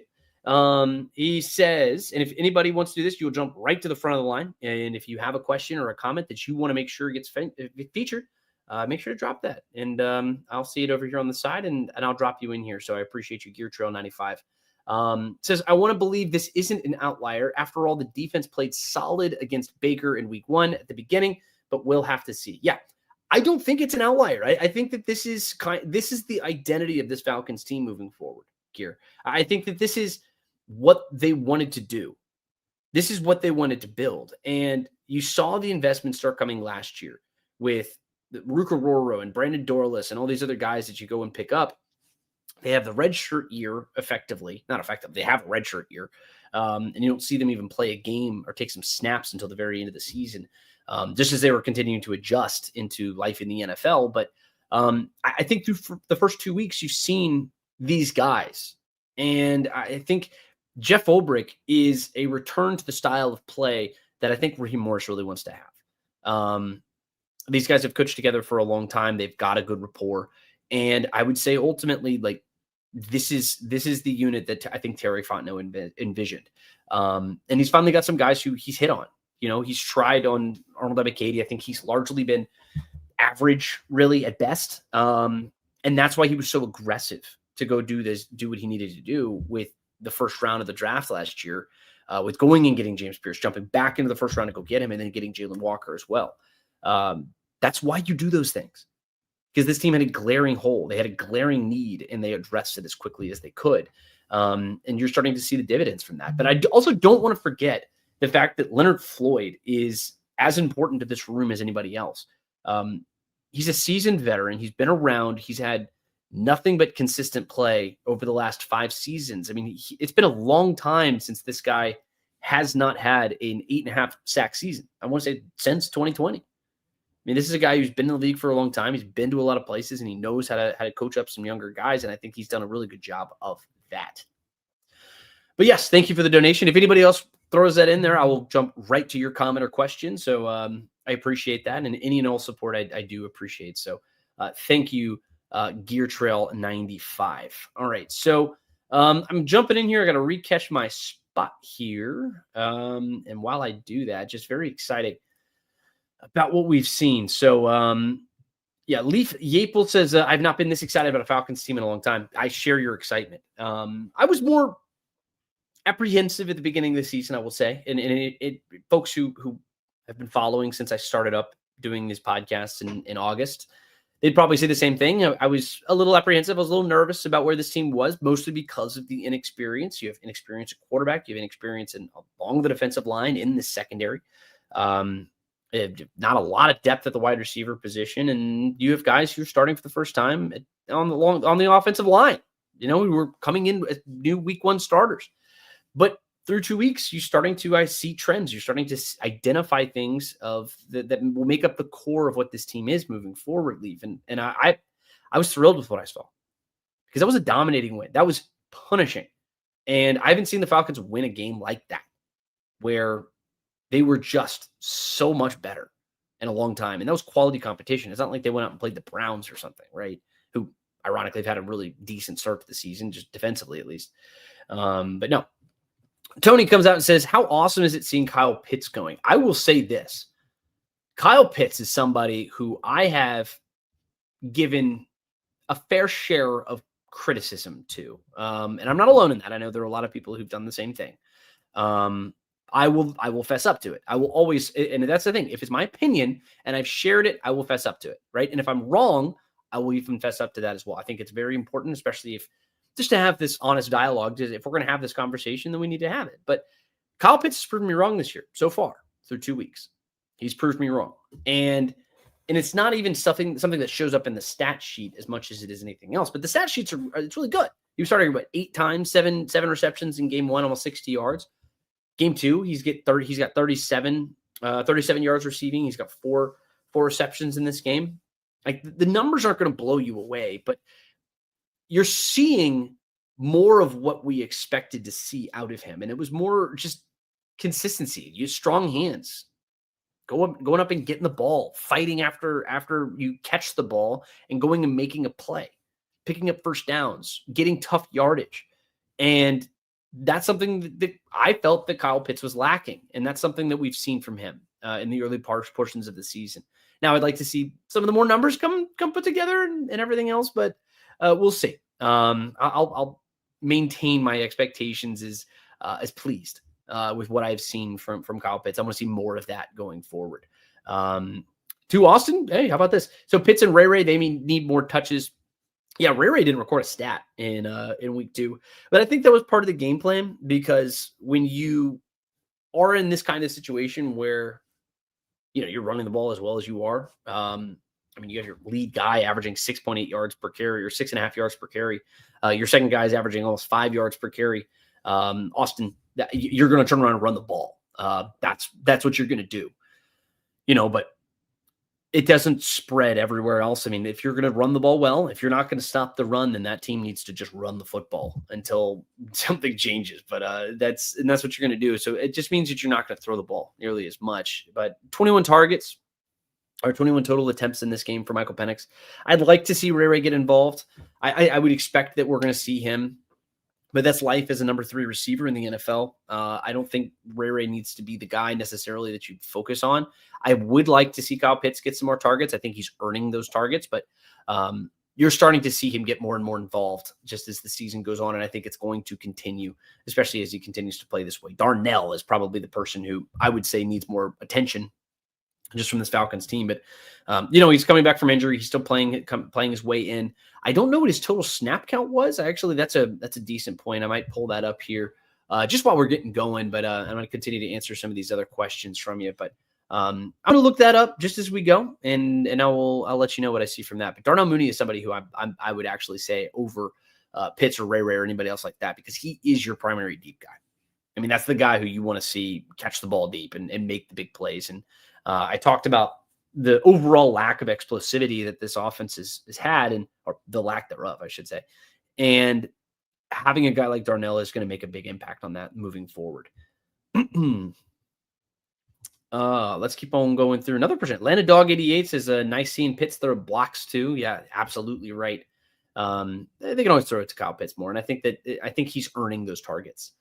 He says, and if anybody wants to do this, you'll jump right to the front of the line. And if you have a question or a comment that you want to make sure gets featured, make sure to drop that. And I'll see it over here on the side, and I'll drop you in here. So I appreciate you, Gear Trail 95. Says, I want to believe this isn't an outlier. After all, the defense played solid against Baker in week 1 at the beginning, but we'll have to see. Yeah, I don't think it's an outlier. I think that this is the identity of this Falcons team moving forward, Gear. I think that this is what they wanted to do. This is what they wanted to build. And you saw the investments start coming last year with Ruka Roro and Brandon Dorless and all these other guys that you go and pick up. They have the red shirt year effectively. Not effective. They have a red shirt year. And you don't see them even play a game or take some snaps until the very end of the season, just as they were continuing to adjust into life in the NFL. But I think through the first 2 weeks, you've seen these guys. And I think Jeff Ulbrich is a return to the style of play that I think Raheem Morris really wants to have. These guys have coached together for a long time. They've got a good rapport. And I would say ultimately, like, this is the unit that I think Terry Fontenot envisioned. And he's finally got some guys who he's hit on. You know, he's tried on Arnold Ebiketie. I think he's largely been average, really, at best. And that's why he was so aggressive to go do what he needed to do with the first round of the draft last year, with going and getting James Pierce, jumping back into the first round to go get him, and then getting Jalen Walker as well. That's why you do those things, because this team had a glaring hole. They had a glaring need, and they addressed it as quickly as they could. And you're starting to see the dividends from that. But I also don't want to forget the fact that Leonard Floyd is as important to this room as anybody else. He's a seasoned veteran. He's been around. He's had nothing but consistent play over the last 5 seasons. I mean, it's been a long time since this guy has not had an 8.5 sack season. I want to say since 2020. I mean, this is a guy who's been in the league for a long time. He's been to a lot of places, and he knows how to coach up some younger guys, and I think he's done a really good job of that. But yes, thank you for the donation. If anybody else throws that in there, I will jump right to your comment or question. So I appreciate that, and any and all support I do appreciate. So thank you, Gear Trail 95. All right, so I'm jumping in here. I got to recatch my spot here, and while I do that, just very exciting about what we've seen. So yeah, Leaf Yapel says, I've not been this excited about a Falcons team in a long time. I share your excitement. I was more apprehensive at the beginning of the season, I will say. And folks who have been following since I started up doing these podcasts in August, they'd probably say the same thing. I was a little apprehensive. I was a little nervous about where this team was, mostly because of the inexperience. You have inexperience at quarterback. You have inexperience along the defensive line in the secondary. Not a lot of depth at the wide receiver position. And you have guys who are starting for the first time on the offensive line. You know, we were coming in as new week 1 starters. But through 2 weeks, you're starting to I see trends. You're starting to identify things that will make up the core of what this team is moving forward, Leaf. And I was thrilled with what I saw, because that was a dominating win. That was punishing. And I haven't seen the Falcons win a game like that, where they were just so much better in a long time. And that was quality competition. It's not like they went out and played the Browns or something, right? Who ironically have had a really decent start to the season, just defensively at least. But no. Tony comes out and says, how awesome is it seeing Kyle Pitts going? I will say this. Kyle Pitts is somebody who I have given a fair share of criticism to. And I'm not alone in that. I know there are a lot of people who've done the same thing. I will fess up to it. I will always, and that's the thing. If it's my opinion and I've shared it, I will fess up to it, right? And if I'm wrong, I will even fess up to that as well. I think it's very important, especially if just to have this honest dialogue. If we're going to have this conversation, then we need to have it. But Kyle Pitts has proven me wrong this year so far through 2 weeks. He's proved me wrong. And it's not even something that shows up in the stat sheet as much as it is anything else. But the stat sheets it's really good. He was starting 8 times, seven receptions in game 1, almost 60 yards. Game 2, he's got 37 yards receiving. He's got four receptions in this game. Like, the numbers aren't going to blow you away, but you're seeing more of what we expected to see out of him. And it was more just consistency. You have strong hands, going up and getting the ball, fighting after you catch the ball and going and making a play, picking up first downs, getting tough yardage. And that's something that I felt that Kyle Pitts was lacking. And that's something that we've seen from him in the early portions of the season. Now, I'd like to see some of the more numbers come put together and everything else, but we'll see. I'll maintain my expectations as pleased with what I've seen from Kyle Pitts. I want to see more of that going forward. To Austin, hey, how about this? So Pitts and Ray, they need more touches. Yeah, Ray didn't record a stat in week 2, but I think that was part of the game plan, because when you are in this kind of situation where, you're running the ball as well as you are. You have your lead guy averaging 6.8 yards per carry or 6.5 yards per carry. Your second guy is averaging almost 5 yards per carry. Austin, you're going to turn around and run the ball. That's what you're going to do, but it doesn't spread everywhere else. If you're going to run the ball well, if you're not going to stop the run, then that team needs to just run the football until something changes. But that's what you're going to do. So it just means that you're not going to throw the ball nearly as much. But 21 targets or 21 total attempts in this game for Michael Penix. I'd like to see Ray get involved. I would expect that we're going to see him. But that's life as a number 3 receiver in the NFL. I don't think Ray needs to be the guy necessarily that you focus on. I would like to see Kyle Pitts get some more targets. I think he's earning those targets, but you're starting to see him get more and more involved just as the season goes on, and I think it's going to continue, especially as he continues to play this way. Darnell is probably the person who I would say needs more attention just from this Falcons team. But, he's coming back from injury. He's still playing his way in. I don't know what his total snap count was. Actually, that's a decent point. I might pull that up here just while we're getting going, but I'm going to continue to answer some of these other questions from you. But I'm going to look that up just as we go, and I'll let you know what I see from that. But Darnell Mooney is somebody who I would actually say over Pitts or Ray or anybody else like that, because he is your primary deep guy. That's the guy who you want to see catch the ball deep and make the big plays. And I talked about the overall lack of explosivity that this offense has had, or the lack thereof, I should say. And having a guy like Darnell is going to make a big impact on that moving forward. Let's keep on going through another percent. Atlanta Dog 88 says nice seeing Pitts throw blocks too. Yeah, absolutely right. They can always throw it to Kyle Pitts more, and I think he's earning those targets.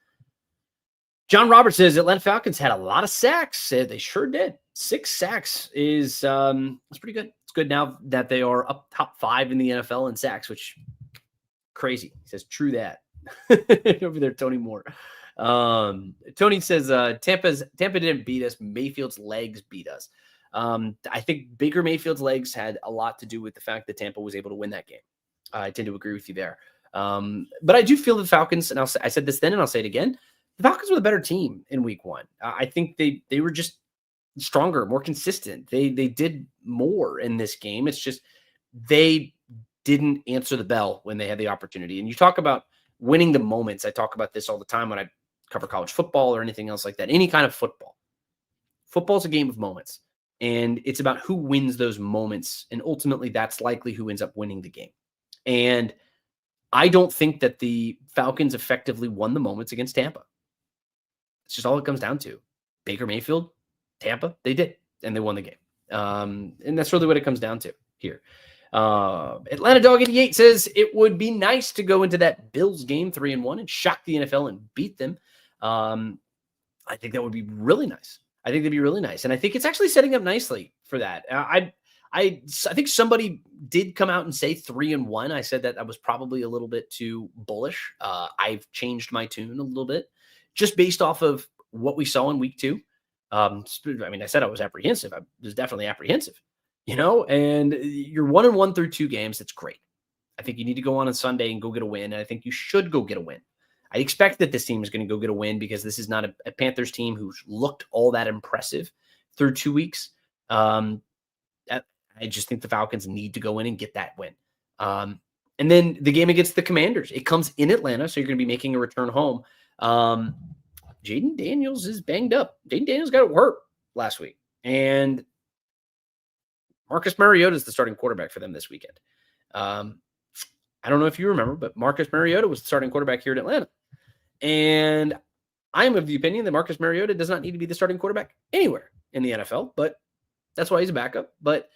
John Roberts says Atlanta Falcons had a lot of sacks. They sure did. 6 sacks is pretty good. It's good now that they are up top 5 in the NFL in sacks, which crazy. He says, true that. Over there, Tony Moore. Tony says Tampa didn't beat us. Mayfield's legs beat us. I think Baker Mayfield's legs had a lot to do with the fact that Tampa was able to win that game. I tend to agree with you there. But I do feel the Falcons, and I said this then and I'll say it again, the Falcons were the better team in week 1. I think they were just stronger, more consistent. They did more in this game. It's just they didn't answer the bell when they had the opportunity. And you talk about winning the moments. I talk about this all the time when I cover college football or anything else like that, any kind of football. Football's a game of moments, and it's about who wins those moments. And ultimately, that's likely who ends up winning the game. And I don't think that the Falcons effectively won the moments against Tampa. It's just all it comes down to. Baker Mayfield, Tampa, they did, and they won the game. And that's really what it comes down to here. Atlanta Dog 88 says it would be nice to go into that Bills game 3-1 and shock the NFL and beat them. I think that would be really nice. I think that'd be really nice. And I think it's actually setting up nicely for that. I think somebody did come out and say 3-1. I said that I was probably a little bit too bullish. I've changed my tune a little bit just based off of what we saw in week 2. I said I was apprehensive. I was definitely apprehensive, and you're 1-1 through 2 games. That's great. I think you need to go on Sunday and go get a win. And I think you should go get a win. I expect that this team is going to go get a win because this is not a Panthers team who's looked all that impressive through 2 weeks. I just think the Falcons need to go in and get that win. And then the game against the Commanders, it comes in Atlanta, so you're going to be making a return home. Jaden Daniels is banged up. Jaden Daniels got hurt last week. And Marcus Mariota is the starting quarterback for them this weekend. I don't know if you remember, but Marcus Mariota was the starting quarterback here in Atlanta. And I'm of the opinion that Marcus Mariota does not need to be the starting quarterback anywhere in the NFL, but that's why he's a backup. But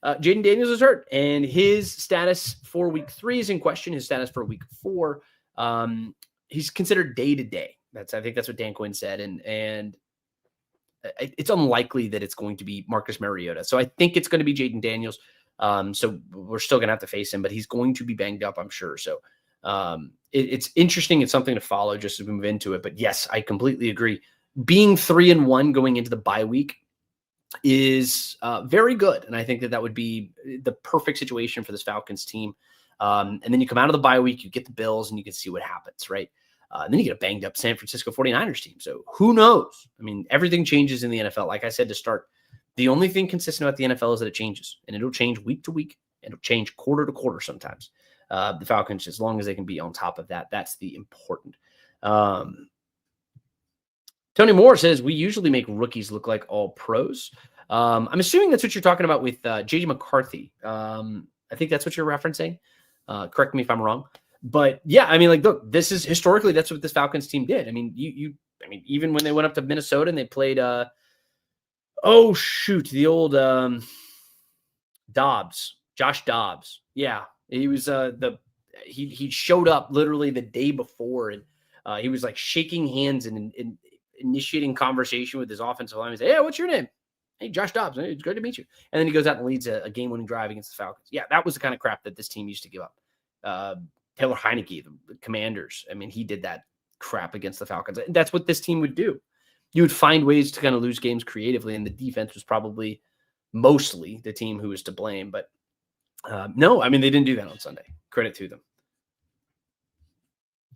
Jaden Daniels is hurt, and his status for week 3 is in question. His status for week 4, he's considered day-to-day. I think that's what Dan Quinn said. And it's unlikely that it's going to be Marcus Mariota. So I think it's going to be Jaden Daniels. So we're still going to have to face him, but he's going to be banged up, I'm sure. So it's interesting. It's something to follow just as we move into it. But yes, I completely agree. Being 3-1 going into the bye week is very good. And I think that would be the perfect situation for this Falcons team. And then you come out of the bye week, you get the Bills, and you can see what happens, right? And then you get a banged up San Francisco 49ers team. So who knows? I mean, everything changes in the NFL. Like I said to start, the only thing consistent about the NFL is that it changes, and it'll change week to week. It'll change quarter to quarter sometimes. The Falcons, as long as they can be on top of that, that's the important. Tony Moore says, we usually make rookies look like all pros. I'm assuming that's what you're talking about with J.J. McCarthy. I think that's what you're referencing. Correct me if I'm wrong. But yeah, I mean, like, look, this is historically, that's what this Falcons team did. I mean, I mean, even when they went up to Minnesota and they played, the old Josh Dobbs. Yeah, he was he showed up literally the day before, and he was like shaking hands and initiating conversation with his offensive line. He said, "Hey, what's your name?" "Hey, Josh Dobbs. Hey, it's good to meet you." And then he goes out and leads a game-winning drive against the Falcons. Yeah, that was the kind of crap that this team used to give up. Taylor Heineke, the Commanders. I mean, he did that crap against the Falcons. That's what this team would do. You would find ways to kind of lose games creatively, and the defense was probably mostly the team who was to blame. But no, I mean, they didn't do that on Sunday. Credit to them.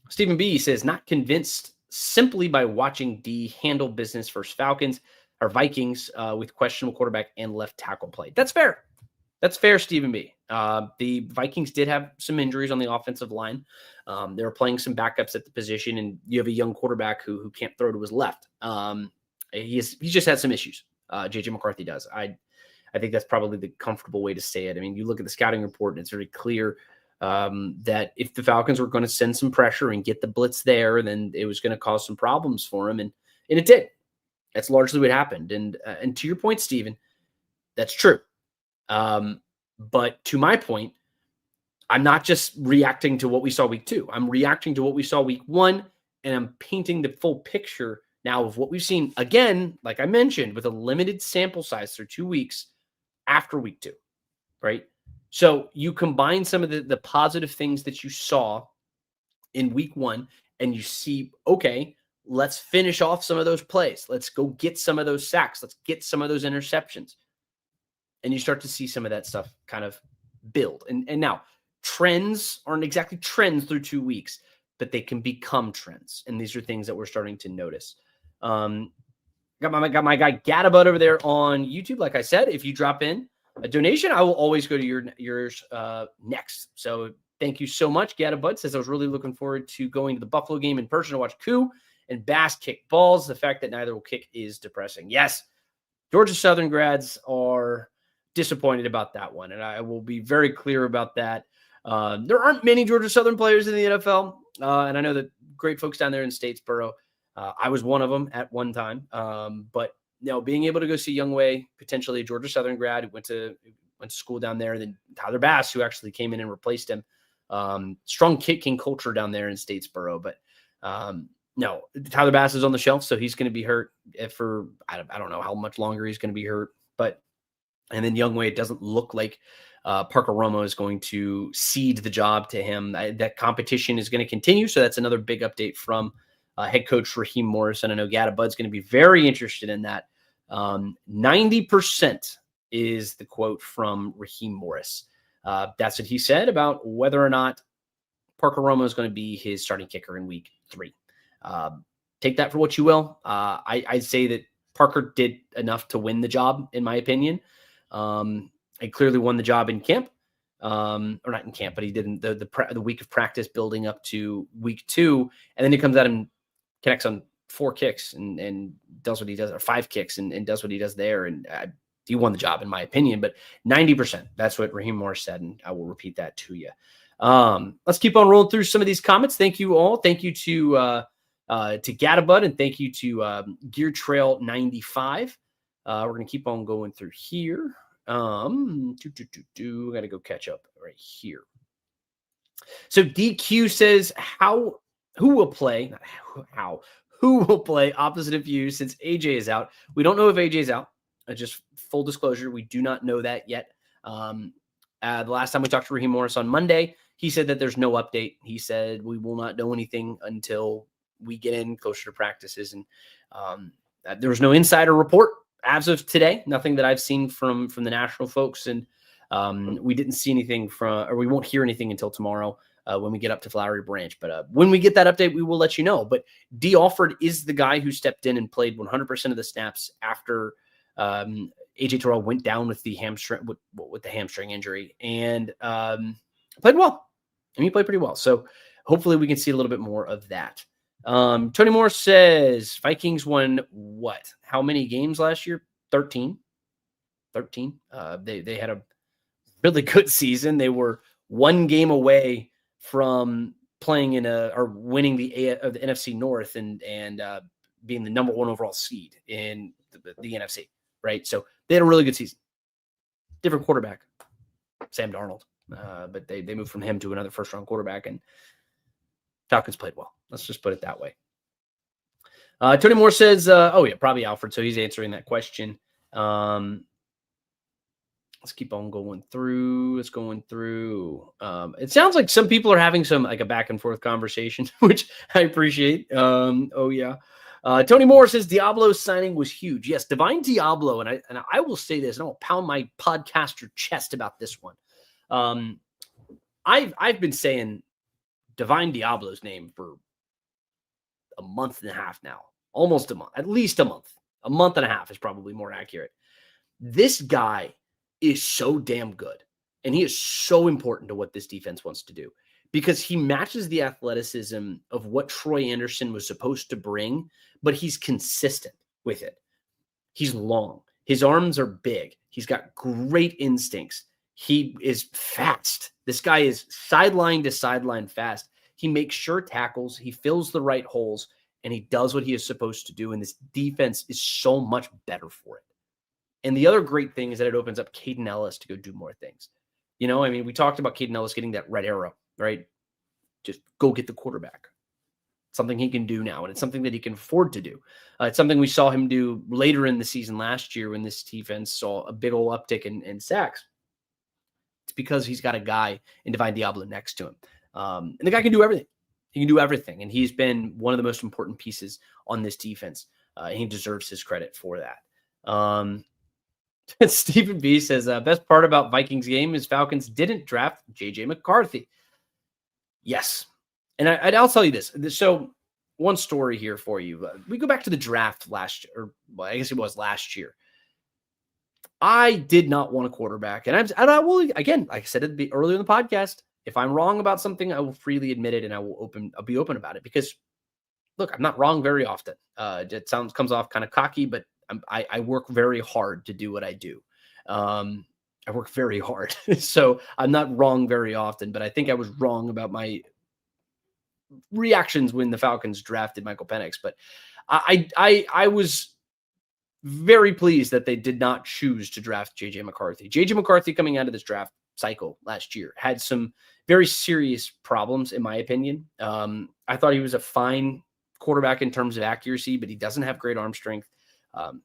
Stephen B says, not convinced simply by watching D handle business versus Falcons or Vikings with questionable quarterback and left tackle play. That's fair. That's fair, Stephen B. The Vikings did have some injuries on the offensive line. They were playing some backups at the position, and you have a young quarterback who can't throw to his left. He's just had some issues. J.J. McCarthy does. I think that's probably the comfortable way to say it. I mean, you look at the scouting report, and it's very clear that if the Falcons were going to send some pressure and get the blitz there, then it was going to cause some problems for him, and it did. That's largely what happened. And to your point, Stephen, that's true. But to my point, I'm not just reacting to what we saw week 2. I'm reacting to what we saw week 1, and I'm painting the full picture now of what we've seen, again, like I mentioned, with a limited sample size through 2 weeks after week 2, right? So you combine some of the positive things that you saw in week 1, and you see, okay, let's finish off some of those plays. Let's go get some of those sacks. Let's get some of those interceptions. And you start to see some of that stuff kind of build. And now, trends aren't exactly trends through 2 weeks, but they can become trends. And these are things that we're starting to notice. Got my guy Gadabud over there on YouTube. Like I said, if you drop in a donation, I will always go to yours next. So thank you so much. Gadabud says, I was really looking forward to going to the Buffalo game in person to watch Koo and Bass kick balls. The fact that neither will kick is depressing. Yes, Georgia Southern grads are disappointed about that one, and I will be very clear about that. There aren't many Georgia Southern players in the NFL, and I know that great folks down there in Statesboro. I was one of them at one time, but being able to go see Youngway, potentially a Georgia Southern grad who went to school down there, and then Tyler Bass, who actually came in and replaced him. Strong kicking culture down there in Statesboro, but no, Tyler Bass is on the shelf, so he's going to be hurt for I don't know how much longer he's going to be hurt, but. And then Youngway, it doesn't look like Parker Romo is going to cede the job to him. That competition is going to continue. So that's another big update from head coach Raheem Morris. And I know Gadabud's going to be very interested in that. 90% is the quote from Raheem Morris. That's what he said about whether or not Parker Romo is going to be his starting kicker in week 3. Take that for what you will. I'd say that Parker did enough to win the job, in my opinion. He clearly won the job in camp, or not in camp, but he didn't the week of practice building up to week 2. And then he comes out and connects on 4 kicks and does what he does, or 5 kicks and does what he does there. And he won the job, in my opinion, but 90%, that's what Raheem Morris said. And I will repeat that to you. Let's keep on rolling through some of these comments. Thank you all. Thank you to Gadabud, and thank you to Gear Trail 95. We're going to keep on going through here. Got to go catch up right here. So DQ says, who will play opposite of you since AJ is out? We don't know if AJ is out. Just full disclosure, we do not know that yet. The last time we talked to Raheem Morris on Monday, he said that there's no update. He said we will not know anything until we get in closer to practices. And there was no insider report as of today, nothing that I've seen from the national folks. And we didn't see anything or we won't hear anything until tomorrow. when we get up to Flowery Branch. But when we get that update, we will let you know. But D. Alford is the guy who stepped in and played 100% of the snaps after AJ Terrell went down with the hamstring with the hamstring injury, and played well. I mean, he played pretty well. So hopefully we can see a little bit more of that. Tony Moore says Vikings won what? How many games last year? 13. They had a really good season. They were one game away from playing winning the NFC North and being the number one overall seed in the NFC, right? So they had a really good season. Different quarterback, Sam Darnold, but they moved from him to another first-round quarterback, and Falcons played well. Let's just put it that way. Tony Moore says, probably Alfred. So he's answering that question. Let's keep on going through. It sounds like some people are having a back and forth conversation, which I appreciate. Tony Moore says Diablo's signing was huge. Yes, Divine Diablo. And I will say this, and I'll pound my podcaster chest about this one. I've been saying Divine Diablo's name for a month and a half now, almost a month, at least a month and a half is probably more accurate. This guy is so damn good, and he is so important to what this defense wants to do because he matches the athleticism of what Troy Anderson was supposed to bring, but he's consistent with it. He's long. His arms are big. He's got great instincts. He is fast. This guy is sideline to sideline fast. He makes sure tackles. He fills the right holes, and he does what he is supposed to do. And this defense is so much better for it. And the other great thing is that it opens up Caden Ellis to go do more things. We talked about Caden Ellis getting that red arrow, right? Just go get the quarterback. Something he can do now, and it's something that he can afford to do. It's something we saw him do later in the season last year when this defense saw a big old uptick in sacks. It's because he's got a guy in Divine Diablo next to him. And the guy can do everything. He can do everything. And he's been one of the most important pieces on this defense. And he deserves his credit for that. Stephen B says, best part about Vikings game is Falcons didn't draft J.J. McCarthy. Yes. And I'll tell you this. So one story here for you. We go back to the draft last year, or well, I guess it was last year. I did not want a quarterback. And I will, again, like I said earlier in the podcast, if I'm wrong about something, I will freely admit it and I'll be open about it because, look, I'm not wrong very often. It comes off kind of cocky, but I work very hard to do what I do. I work very hard. So I'm not wrong very often, but I think I was wrong about my reactions when the Falcons drafted Michael Penix. But I was very pleased that they did not choose to draft J.J. McCarthy. J.J. McCarthy coming out of this draft cycle last year had some very serious problems, in my opinion. I thought he was a fine quarterback in terms of accuracy, but he doesn't have great arm strength.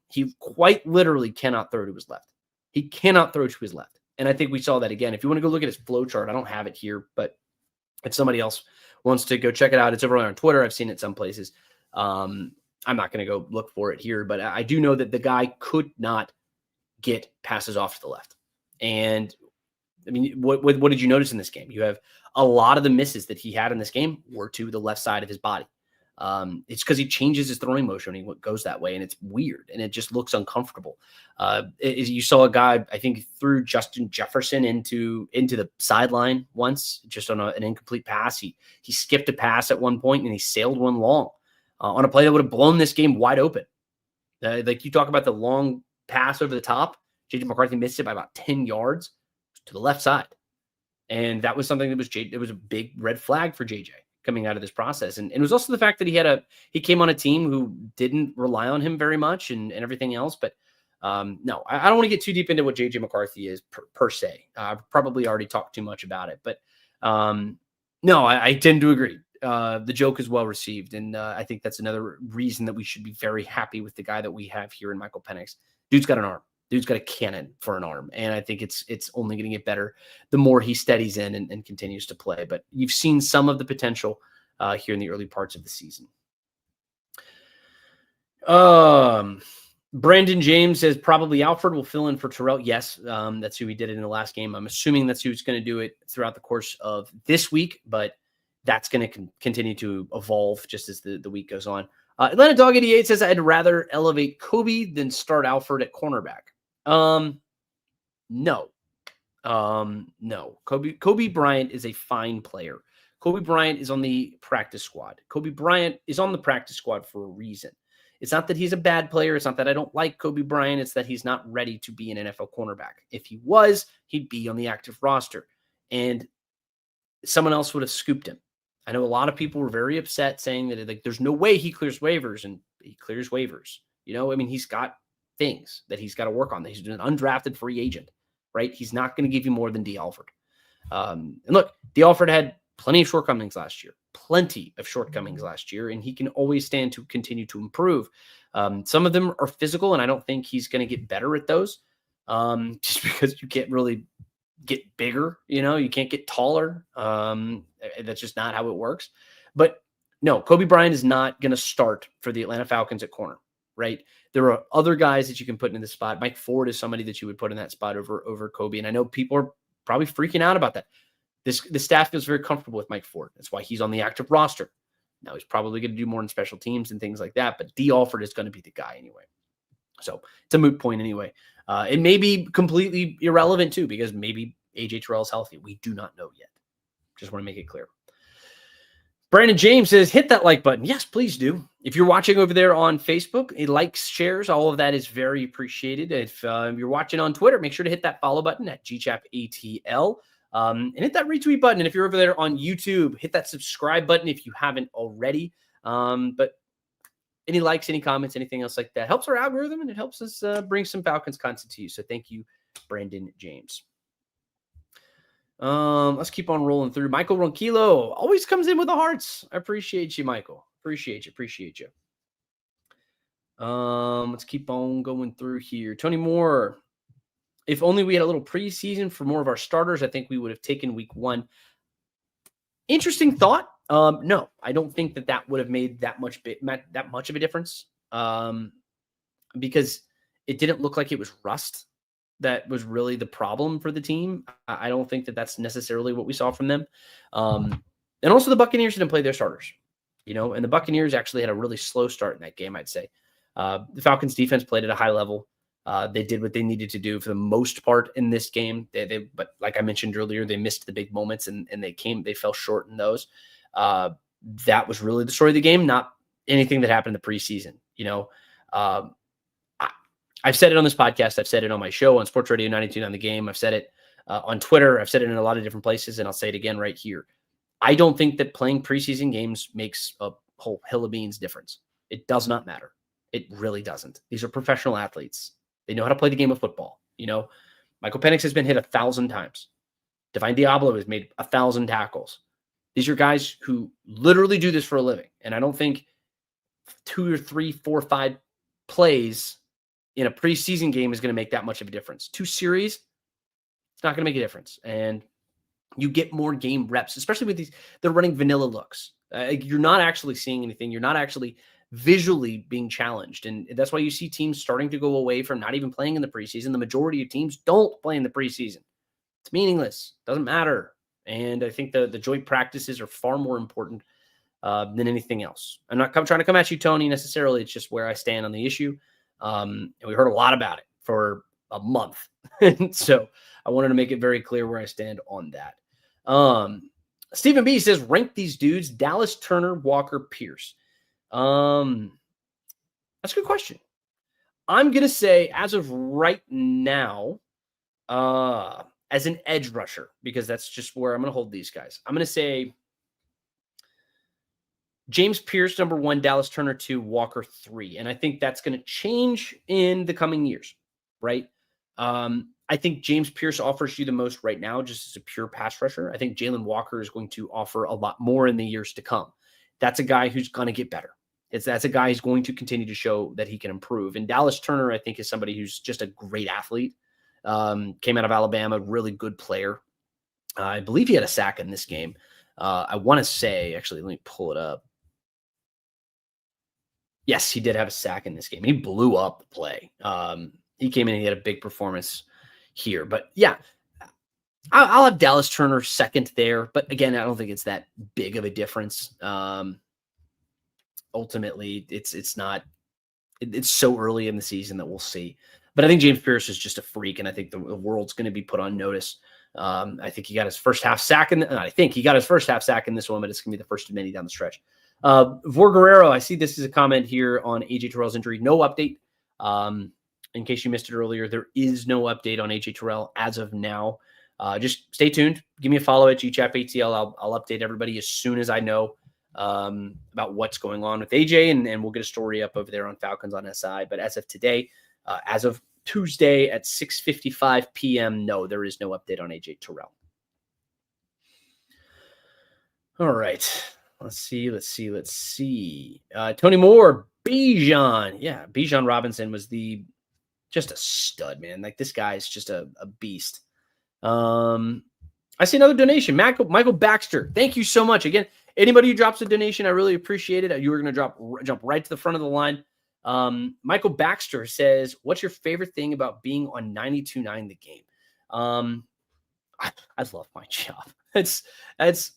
He quite literally cannot throw to his left. He cannot throw to his left. And I think we saw that again. If you want to go look at his flow chart, I don't have it here, but if somebody else wants to go check it out, it's over on Twitter. I've seen it some places. I'm not going to go look for it here, but I do know that the guy could not get passes off to the left. And I mean, what did you notice in this game? You have a lot of the misses that he had in this game were to the left side of his body. It's because he changes his throwing motion. He goes that way, and it's weird, and it just looks uncomfortable. You saw a guy, I think, threw Justin Jefferson into the sideline once, just on an incomplete pass. He skipped a pass at one point, and he sailed one long on a play that would have blown this game wide open. Like you talk about the long pass over the top, J.J. McCarthy missed it by about 10 yards to the left side. And that was something that it was a big red flag for JJ coming out of this process. And it was also the fact that he came on a team who didn't rely on him very much and everything else. But no, I don't want to get too deep into what JJ McCarthy is per se. I've probably already talked too much about it, but no, I tend to agree. The joke is well received. And I think that's another reason that we should be very happy with the guy that we have here in Michael Penix. Dude's got an arm. Dude's got a cannon for an arm. And I think it's only going to get better the more he steadies in and continues to play. But you've seen some of the potential here in the early parts of the season. Brandon James says probably Alfred will fill in for Terrell. Yes, that's who he did it in the last game. I'm assuming that's who's going to do it throughout the course of this week, but that's going to continue to evolve just as the week goes on. Atlanta Dog 88 says I'd rather elevate Kobe than start Alfred at cornerback. No. No. Kobe Bryant is a fine player. Kobe Bryant is on the practice squad. Kobe Bryant is on the practice squad for a reason. It's not that he's a bad player. It's not that I don't like Kobe Bryant. It's that he's not ready to be an NFL cornerback. If he was, he'd be on the active roster. And someone else would have scooped him. I know a lot of people were very upset saying that like there's no way he clears waivers, and he clears waivers. I mean, he's got things that he's got to work on. He's an undrafted free agent, right? He's not going to give you more than D. Alford. And look, D. Alford had plenty of shortcomings last year, and he can always stand to continue to improve. Some of them are physical, and I don't think he's going to get better at those just because you can't really get bigger, you can't get taller. That's just not how it works. But no, Kobe Bryant is not going to start for the Atlanta Falcons at corner, right? There are other guys that you can put in the spot. Mike Ford is somebody that you would put in that spot over Kobe. And I know people are probably freaking out about that. The staff feels very comfortable with Mike Ford. That's why he's on the active roster. Now he's probably going to do more in special teams and things like that, but D. Alford is going to be the guy anyway. So it's a moot point anyway. It may be completely irrelevant too, because maybe AJ Terrell is healthy. We do not know yet. Just want to make it clear. Brandon James says, hit that like button. Yes, please do. If you're watching over there on Facebook, likes, shares, all of that is very appreciated. If you're watching on Twitter, make sure to hit that follow button at GChapATL. And hit that retweet button. And if you're over there on YouTube, hit that subscribe button if you haven't already. But any likes, any comments, anything else like that helps our algorithm, and it helps us bring some Falcons content to you. So thank you, Brandon James. Let's keep on rolling through. Michael Ronquillo always comes in with the hearts. I appreciate you, Michael. Appreciate you. Let's keep on going through here. Tony Moore. If only we had a little preseason for more of our starters, I think we would have taken week 1. Interesting thought. No, I don't think that would have made that much of a difference. Because it didn't look like it was rust that was really the problem for the team. I don't think that that's necessarily what we saw from them. And also the Buccaneers didn't play their starters, and the Buccaneers actually had a really slow start in that game, I'd say. The Falcons defense played at a high level. They did what they needed to do for the most part in this game. But like I mentioned earlier, they missed the big moments and they fell short in those. That was really the story of the game, not anything that happened in the preseason. I've said it on this podcast. I've said it on my show on Sports Radio 92.9 The Game. I've said it on Twitter. I've said it in a lot of different places, and I'll say it again right here. I don't think that playing preseason games makes a whole hill of beans difference. It does not matter. It really doesn't. These are professional athletes. They know how to play the game of football. Michael Penix has been hit 1,000 times. Divine Diablo has made 1,000 tackles. These are guys who literally do this for a living. And I don't think 2 or 3, 4, 5 plays in a preseason game is going to make that much of a difference. 2 series, it's not going to make a difference. And you get more game reps, especially with these, they're running vanilla looks. You're not actually seeing anything. You're not actually visually being challenged. And that's why you see teams starting to go away from not even playing in the preseason. The majority of teams don't play in the preseason. It's meaningless. Doesn't matter. And I think the joint practices are far more important than anything else. I'm not trying to come at you, Tony, necessarily. It's just where I stand on the issue. And we heard a lot about it for a month. So I wanted to make it very clear where I stand on that. Stephen B says, rank these dudes: Dallas, Turner, Walker, Pierce. That's a good question. I'm going to say, as of right now, as an edge rusher, because that's just where I'm going to hold these guys. I'm going to say James Pierce, number 1, Dallas Turner 2, Walker 3. And I think that's going to change in the coming years, right? I think James Pierce offers you the most right now, just as a pure pass rusher. I think Jalen Walker is going to offer a lot more in the years to come. That's a guy who's going to get better. That's a guy who's going to continue to show that he can improve. And Dallas Turner, I think, is somebody who's just a great athlete. Came out of Alabama, really good player. I believe he had a sack in this game. I want to say, actually, let me pull it up. Yes, he did have a sack in this game. He blew up the play. He came in and he had a big performance here. But yeah, I'll have Dallas Turner second there. But again, I don't think it's that big of a difference. Ultimately, it's not. It's so early in the season that we'll see. But I think James Pierce is just a freak, and I think the world's going to be put on notice. I think he got his first half sack I think he got his first half sack in this one, but it's going to be the first of many down the stretch. Vor Guerrero, I see this is a comment here on AJ Terrell's injury. No update. In case you missed it earlier, there is no update on AJ Terrell as of now. Just stay tuned. Give me a follow at GChapATL. I'll update everybody as soon as I know about what's going on with AJ, and we'll get a story up over there on Falcons on SI. But as of today, as of Tuesday at 6:55 p.m., no, there is no update on AJ Terrell. All right. Let's see. Tony Moore, Bijan. Yeah, Bijan Robinson was just a stud, man. Like, this guy is just a beast. I see another donation. Michael Baxter. Thank you so much. Again, anybody who drops a donation, I really appreciate it. You were going to jump right to the front of the line. Michael Baxter says, what's your favorite thing about being on 92.9 The Game? I love my job. It's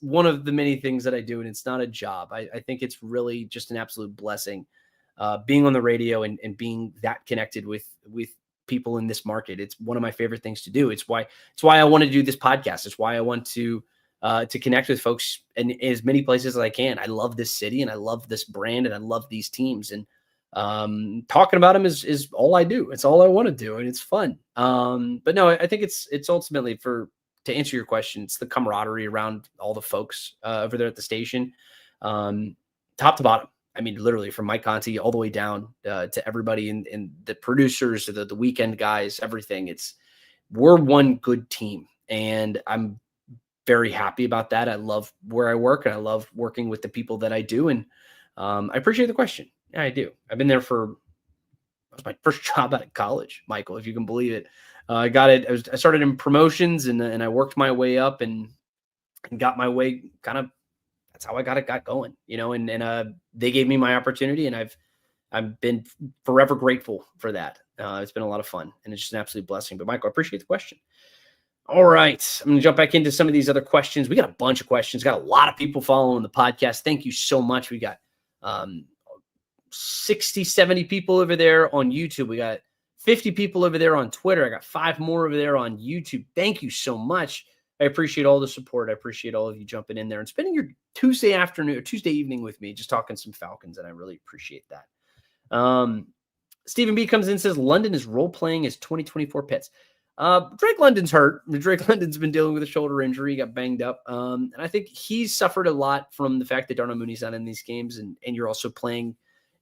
one of the many things that I do, and it's not a job. I think it's really just an absolute blessing being on the radio and being that connected with people in this market. It's one of my favorite things to do. It's why I want to do this podcast. It's why I want to connect with folks in as many places as I can. I love this city, and I love this brand, and I love these teams. And talking about them is all I do. It's all I want to do, and it's fun. But no, I think it's ultimately, to answer your question, it's the camaraderie around all the folks over there at the station, top to bottom. I mean, literally from Mike Conti all the way down to everybody and the producers, the weekend guys, everything. We're one good team, and I'm very happy about that. I love where I work, and I love working with the people that I do. And I appreciate the question. Yeah, I do. I've been there that was my first job out of college, Michael, if you can believe it. I got it. I started in promotions, and I worked my way up and got my way kind of. That's how I got going, and they gave me my opportunity, and I've been forever grateful for that. It's been a lot of fun, and it's just an absolute blessing. But Michael, I appreciate the question. All right. I'm going to jump back into some of these other questions. We got a bunch of questions, got a lot of people following the podcast. Thank you so much. We got 60, 70 people over there on YouTube. We got 50 people over there on Twitter. I got 5 more over there on YouTube. Thank you so much. I appreciate all the support. I appreciate all of you jumping in there and spending your Tuesday afternoon or Tuesday evening with me, just talking some Falcons, and I really appreciate that. Stephen B comes in and says, London is role-playing his 2024 Pits. Drake London's hurt. Drake London's been dealing with a shoulder injury. He got banged up. And I think he's suffered a lot from the fact that Darnell Mooney's not in these games, and you're also playing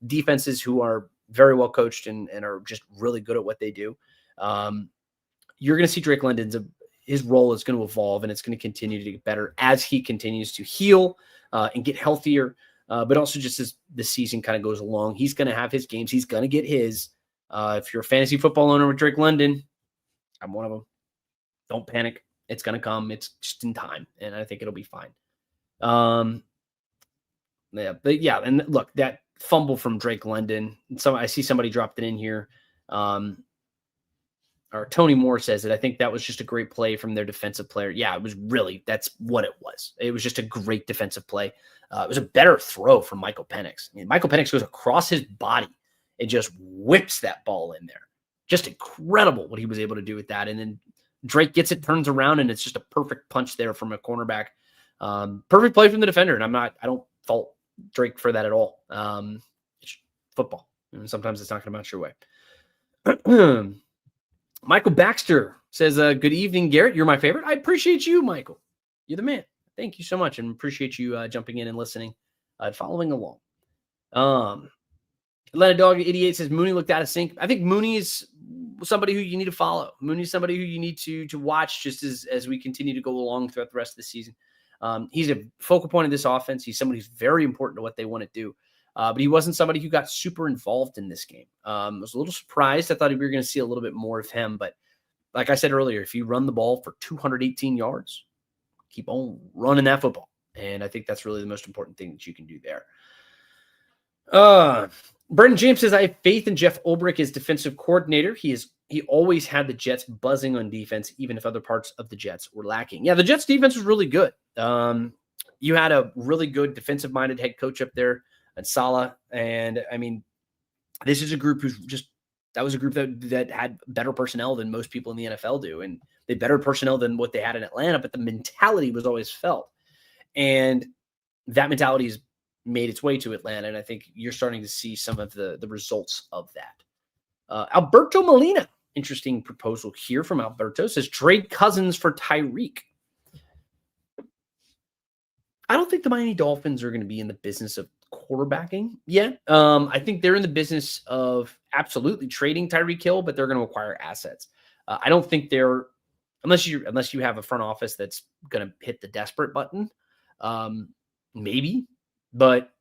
defenses who are very well coached and are just really good at what they do. You're going to see Drake London's his role is going to evolve, and it's going to continue to get better as he continues to heal and get healthier. But also just as the season kind of goes along, he's going to have his games. He's going to get his. If you're a fantasy football owner with Drake London, I'm one of them. Don't panic. It's going to come. It's just in time, and I think it'll be fine. And look, that fumble from Drake London. I see somebody dropped it in here. Or Tony Moore says it. I think that was just a great play from their defensive player. Yeah, that's what it was. It was just a great defensive play. It was a better throw from Michael Penix. I mean, Michael Penix goes across his body and just whips that ball in there. Just incredible what he was able to do with that. And then Drake gets it, turns around, and it's just a perfect punch there from a cornerback. Perfect play from the defender. And I don't fault Drake for that at all. It's football. And sometimes it's not going to bounce your way. Michael Baxter says, good evening, Garrett. You're my favorite. I appreciate you, Michael. You're the man. Thank you so much, and appreciate you jumping in and listening, following along. Atlanta Dog 88 says, Mooney looked out of sync. I think Mooney is somebody who you need to follow. Mooney is somebody who you need to watch just as we continue to go along throughout the rest of the season. He's a focal point of this offense. He's somebody who's very important to what they want to do. But he wasn't somebody who got super involved in this game. I was a little surprised. I thought we were going to see a little bit more of him. But like I said earlier, if you run the ball for 218 yards, keep on running that football. And I think that's really the most important thing that you can do there. Brendan James says, I have faith in Jeff Ulbrich as defensive coordinator. He always had the Jets buzzing on defense, even if other parts of the Jets were lacking. Yeah, the Jets defense was really good. You had a really good defensive-minded head coach up there at Saleh. And, I mean, this is a group that was a group that had better personnel than most people in the NFL do. And they had better personnel than what they had in Atlanta, but the mentality was always felt. And that mentality has made its way to Atlanta. And I think you're starting to see some of the results of that. Alberto Molina, interesting proposal here from Alberto, says trade Cousins for Tyreek. I don't think the Miami Dolphins are going to be in the business of quarterbacking yet. I think they're in the business of absolutely trading Tyreek Hill, but they're going to acquire assets. I don't think they're, unless you have a front office that's going to hit the desperate button, maybe, but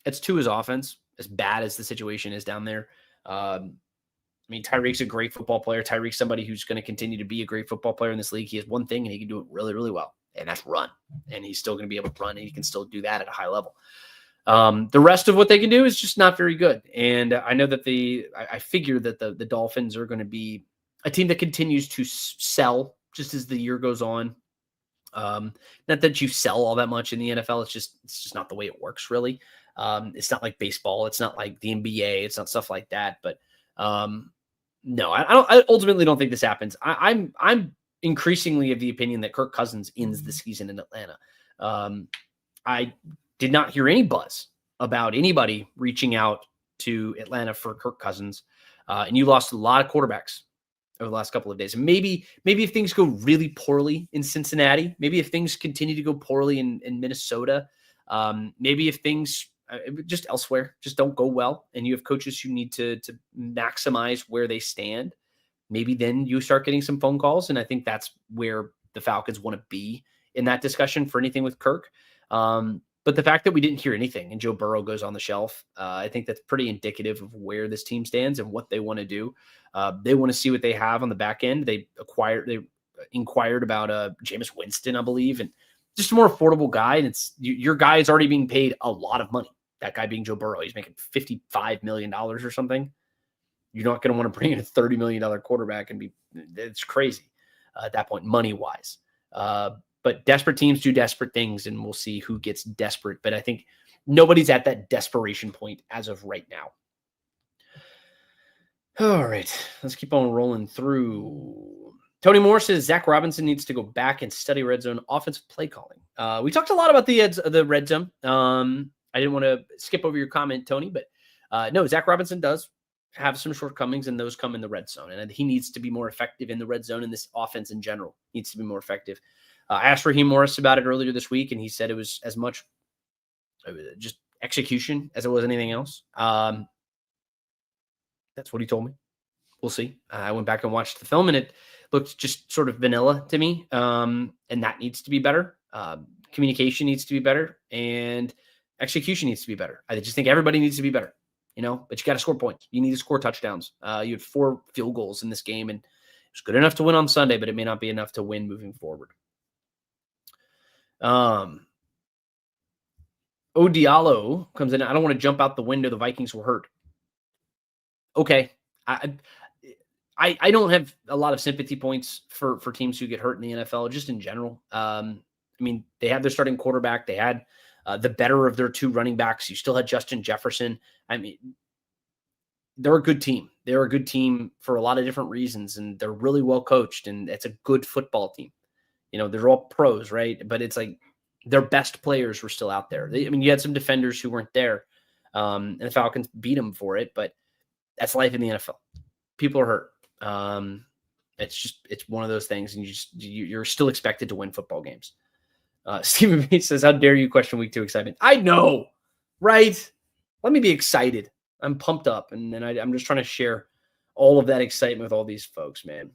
it's Tua's offense, as bad as the situation is down there. I mean, Tyreek's a great football player. Tyreek's somebody who's going to continue to be a great football player in this league. He has one thing, and he can do it really, really well, and that's run. And he's still going to be able to run, and he can still do that at a high level. The rest of what they can do is just not very good. And I know that I figure that the Dolphins are going to be a team that continues to sell just as the year goes on. Not that you sell all that much in the NFL. It's just not the way it works, really. It's not like baseball. It's not like the NBA. It's not stuff like that. But no, I ultimately don't think this happens. I'm increasingly of the opinion that Kirk Cousins ends the season in Atlanta. I did not hear any buzz about anybody reaching out to Atlanta for Kirk Cousins. And you lost a lot of quarterbacks over the last couple of days. And maybe if things go really poorly in Cincinnati, maybe if things continue to go poorly in Minnesota, maybe if things just elsewhere just don't go well, and you have coaches who need to maximize where they stand, maybe then you start getting some phone calls. And I think that's where the Falcons want to be in that discussion for anything with Kirk. But the fact that we didn't hear anything and Joe Burrow goes on the shelf, I think that's pretty indicative of where this team stands and what they want to do. They want to see what they have on the back end. They inquired about Jameis Winston, I believe, and just a more affordable guy. And your guy is already being paid a lot of money. That guy being Joe Burrow, he's making $55 million or something. You're not going to want to bring in a $30 million quarterback it's crazy at that point, money-wise. But desperate teams do desperate things, and we'll see who gets desperate. But I think nobody's at that desperation point as of right now. All right, let's keep on rolling through. Tony Moore says Zach Robinson needs to go back and study red zone offensive play calling. We talked a lot about the red zone. I didn't want to skip over your comment, Tony, but no, Zach Robinson does have some shortcomings, and those come in the red zone. And he needs to be more effective in the red zone, and this offense in general needs to be more effective. I asked Raheem Morris about it earlier this week, and he said it was as much just execution as it was anything else. That's what he told me. We'll see. I went back and watched the film, and it looked just sort of vanilla to me, and that needs to be better. Communication needs to be better, and execution needs to be better. I just think everybody needs to be better, but you got to score points. You need to score touchdowns. You had 4 field goals in this game, and it was good enough to win on Sunday, but it may not be enough to win moving forward. Diallo comes in. I don't want to jump out the window. The Vikings were hurt. Okay. I don't have a lot of sympathy points for teams who get hurt in the NFL, just in general. I mean, they had their starting quarterback. They had the better of their 2 running backs. You still had Justin Jefferson. I mean, they're a good team. They're a good team for a lot of different reasons, and they're really well coached, and it's a good football team. They're all pros, right? But it's like their best players were still out there. You had some defenders who weren't there, and the Falcons beat them for it, but that's life in the NFL. People are hurt. It's one of those things, and you're still expected to win football games. Stephen B says, how dare you question week 2 excitement? I know, right? Let me be excited. I'm pumped up, and then I'm just trying to share all of that excitement with all these folks, man.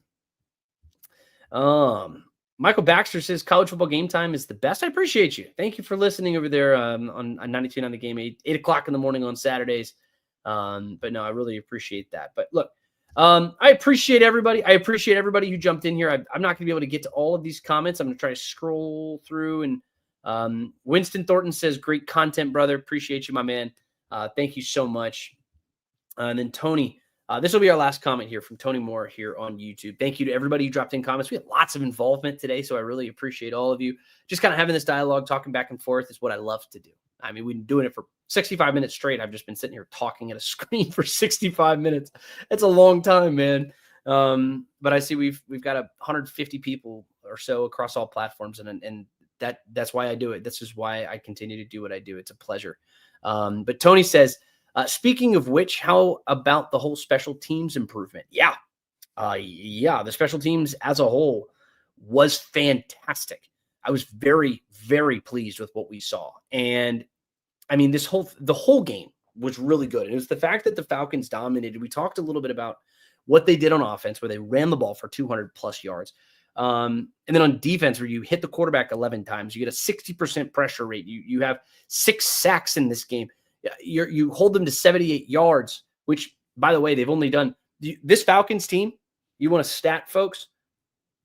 Michael Baxter says college football game time is the best. I appreciate you. Thank you for listening over there on 92.9 The Game, 8 o'clock in the morning on Saturdays. But no, I really appreciate that. But look, I appreciate everybody. I appreciate everybody who jumped in here. I'm not going to be able to get to all of these comments. I'm going to try to scroll through. And Winston Thornton says, great content, brother. Appreciate you, my man. Thank you so much. And then Tony, this will be our last comment here from Tony Moore here on YouTube. Thank you to everybody who dropped in comments. We had lots of involvement today, so I really appreciate all of you. Just kind of having this dialogue, talking back and forth is what I love to do. I mean, we've been doing it for 65 minutes straight. I've just been sitting here talking at a screen for 65 minutes. That's a long time, man. But I see we've got 150 people or so across all platforms, and that's why I do it. This is why I continue to do what I do. It's a pleasure. But Tony says, speaking of which, how about the whole special teams improvement? Yeah, the special teams as a whole was fantastic. I was very, very pleased with what we saw. And I mean, the whole game was really good. And it was the fact that the Falcons dominated. We talked a little bit about what they did on offense, where they ran the ball for 200 plus yards. And then on defense, where you hit the quarterback 11 times, you get a 60% pressure rate. You have 6 sacks in this game. You hold them to 78 yards, which, by the way, they've only done this Falcons team. You want a stat, folks?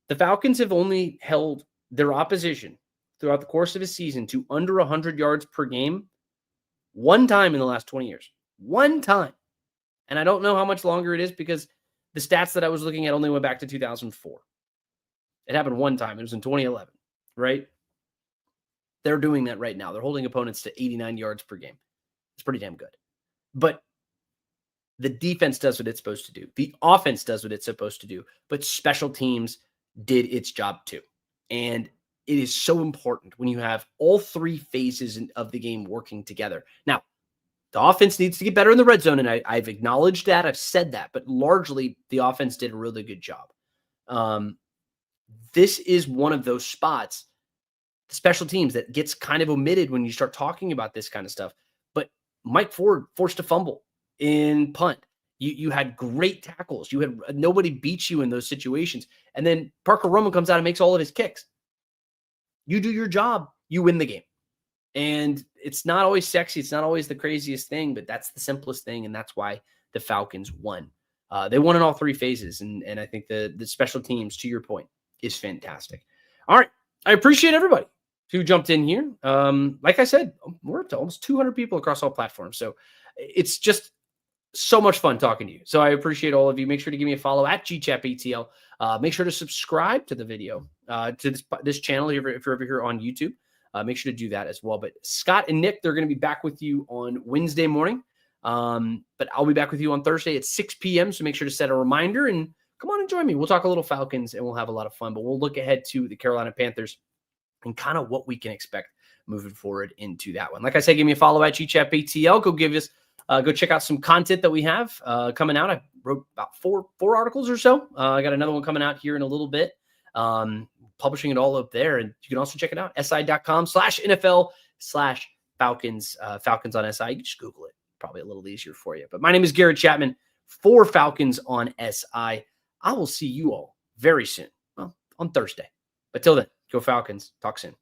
The Falcons have only held their opposition throughout the course of a season to under 100 yards per game one time in the last 20 years. One time. And I don't know how much longer it is because the stats that I was looking at only went back to 2004. It happened one time. It was in 2011, right? They're doing that right now. They're holding opponents to 89 yards per game. It's pretty damn good. But the defense does what it's supposed to do. The offense does what it's supposed to do. But special teams did its job too. And it is so important when you have all 3 phases of the game working together. Now, the offense needs to get better in the red zone, and I've acknowledged that. I've said that. But largely, the offense did a really good job. This is one of those spots, the special teams, that gets kind of omitted when you start talking about this kind of stuff. But Mike Ford forced a fumble in punt. You had great tackles. You had nobody beat you in those situations. And then Parker Roman comes out and makes all of his kicks. You do your job, you win the game. And it's not always sexy. It's not always the craziest thing, but that's the simplest thing. And that's why the Falcons won. They won in all 3 phases. And I think the special teams, to your point, is fantastic. All right. I appreciate everybody who jumped in here. Like I said, we're up to almost 200 people across all platforms. So it's just so much fun talking to you. So I appreciate all of you. Make sure to give me a follow at GChapATL. Make sure to subscribe to the video, to this channel if you're over here on YouTube. Make sure to do that as well. But Scott and Nick, they're going to be back with you on Wednesday morning. But I'll be back with you on Thursday at 6 p.m. So make sure to set a reminder and come on and join me. We'll talk a little Falcons and we'll have a lot of fun. But we'll look ahead to the Carolina Panthers and kind of what we can expect moving forward into that one. Like I said, give me a follow at GChapATL. Go check out some content that we have coming out. I wrote about four articles or so. I got another one coming out here in a little bit. Publishing it all up there. And you can also check it out, si.com/NFL/Falcons, Falcons on SI. You can just Google it. Probably a little easier for you. But my name is Garrett Chapman for Falcons on SI. I will see you all very soon. Well, on Thursday. But till then, go Falcons. Talk soon.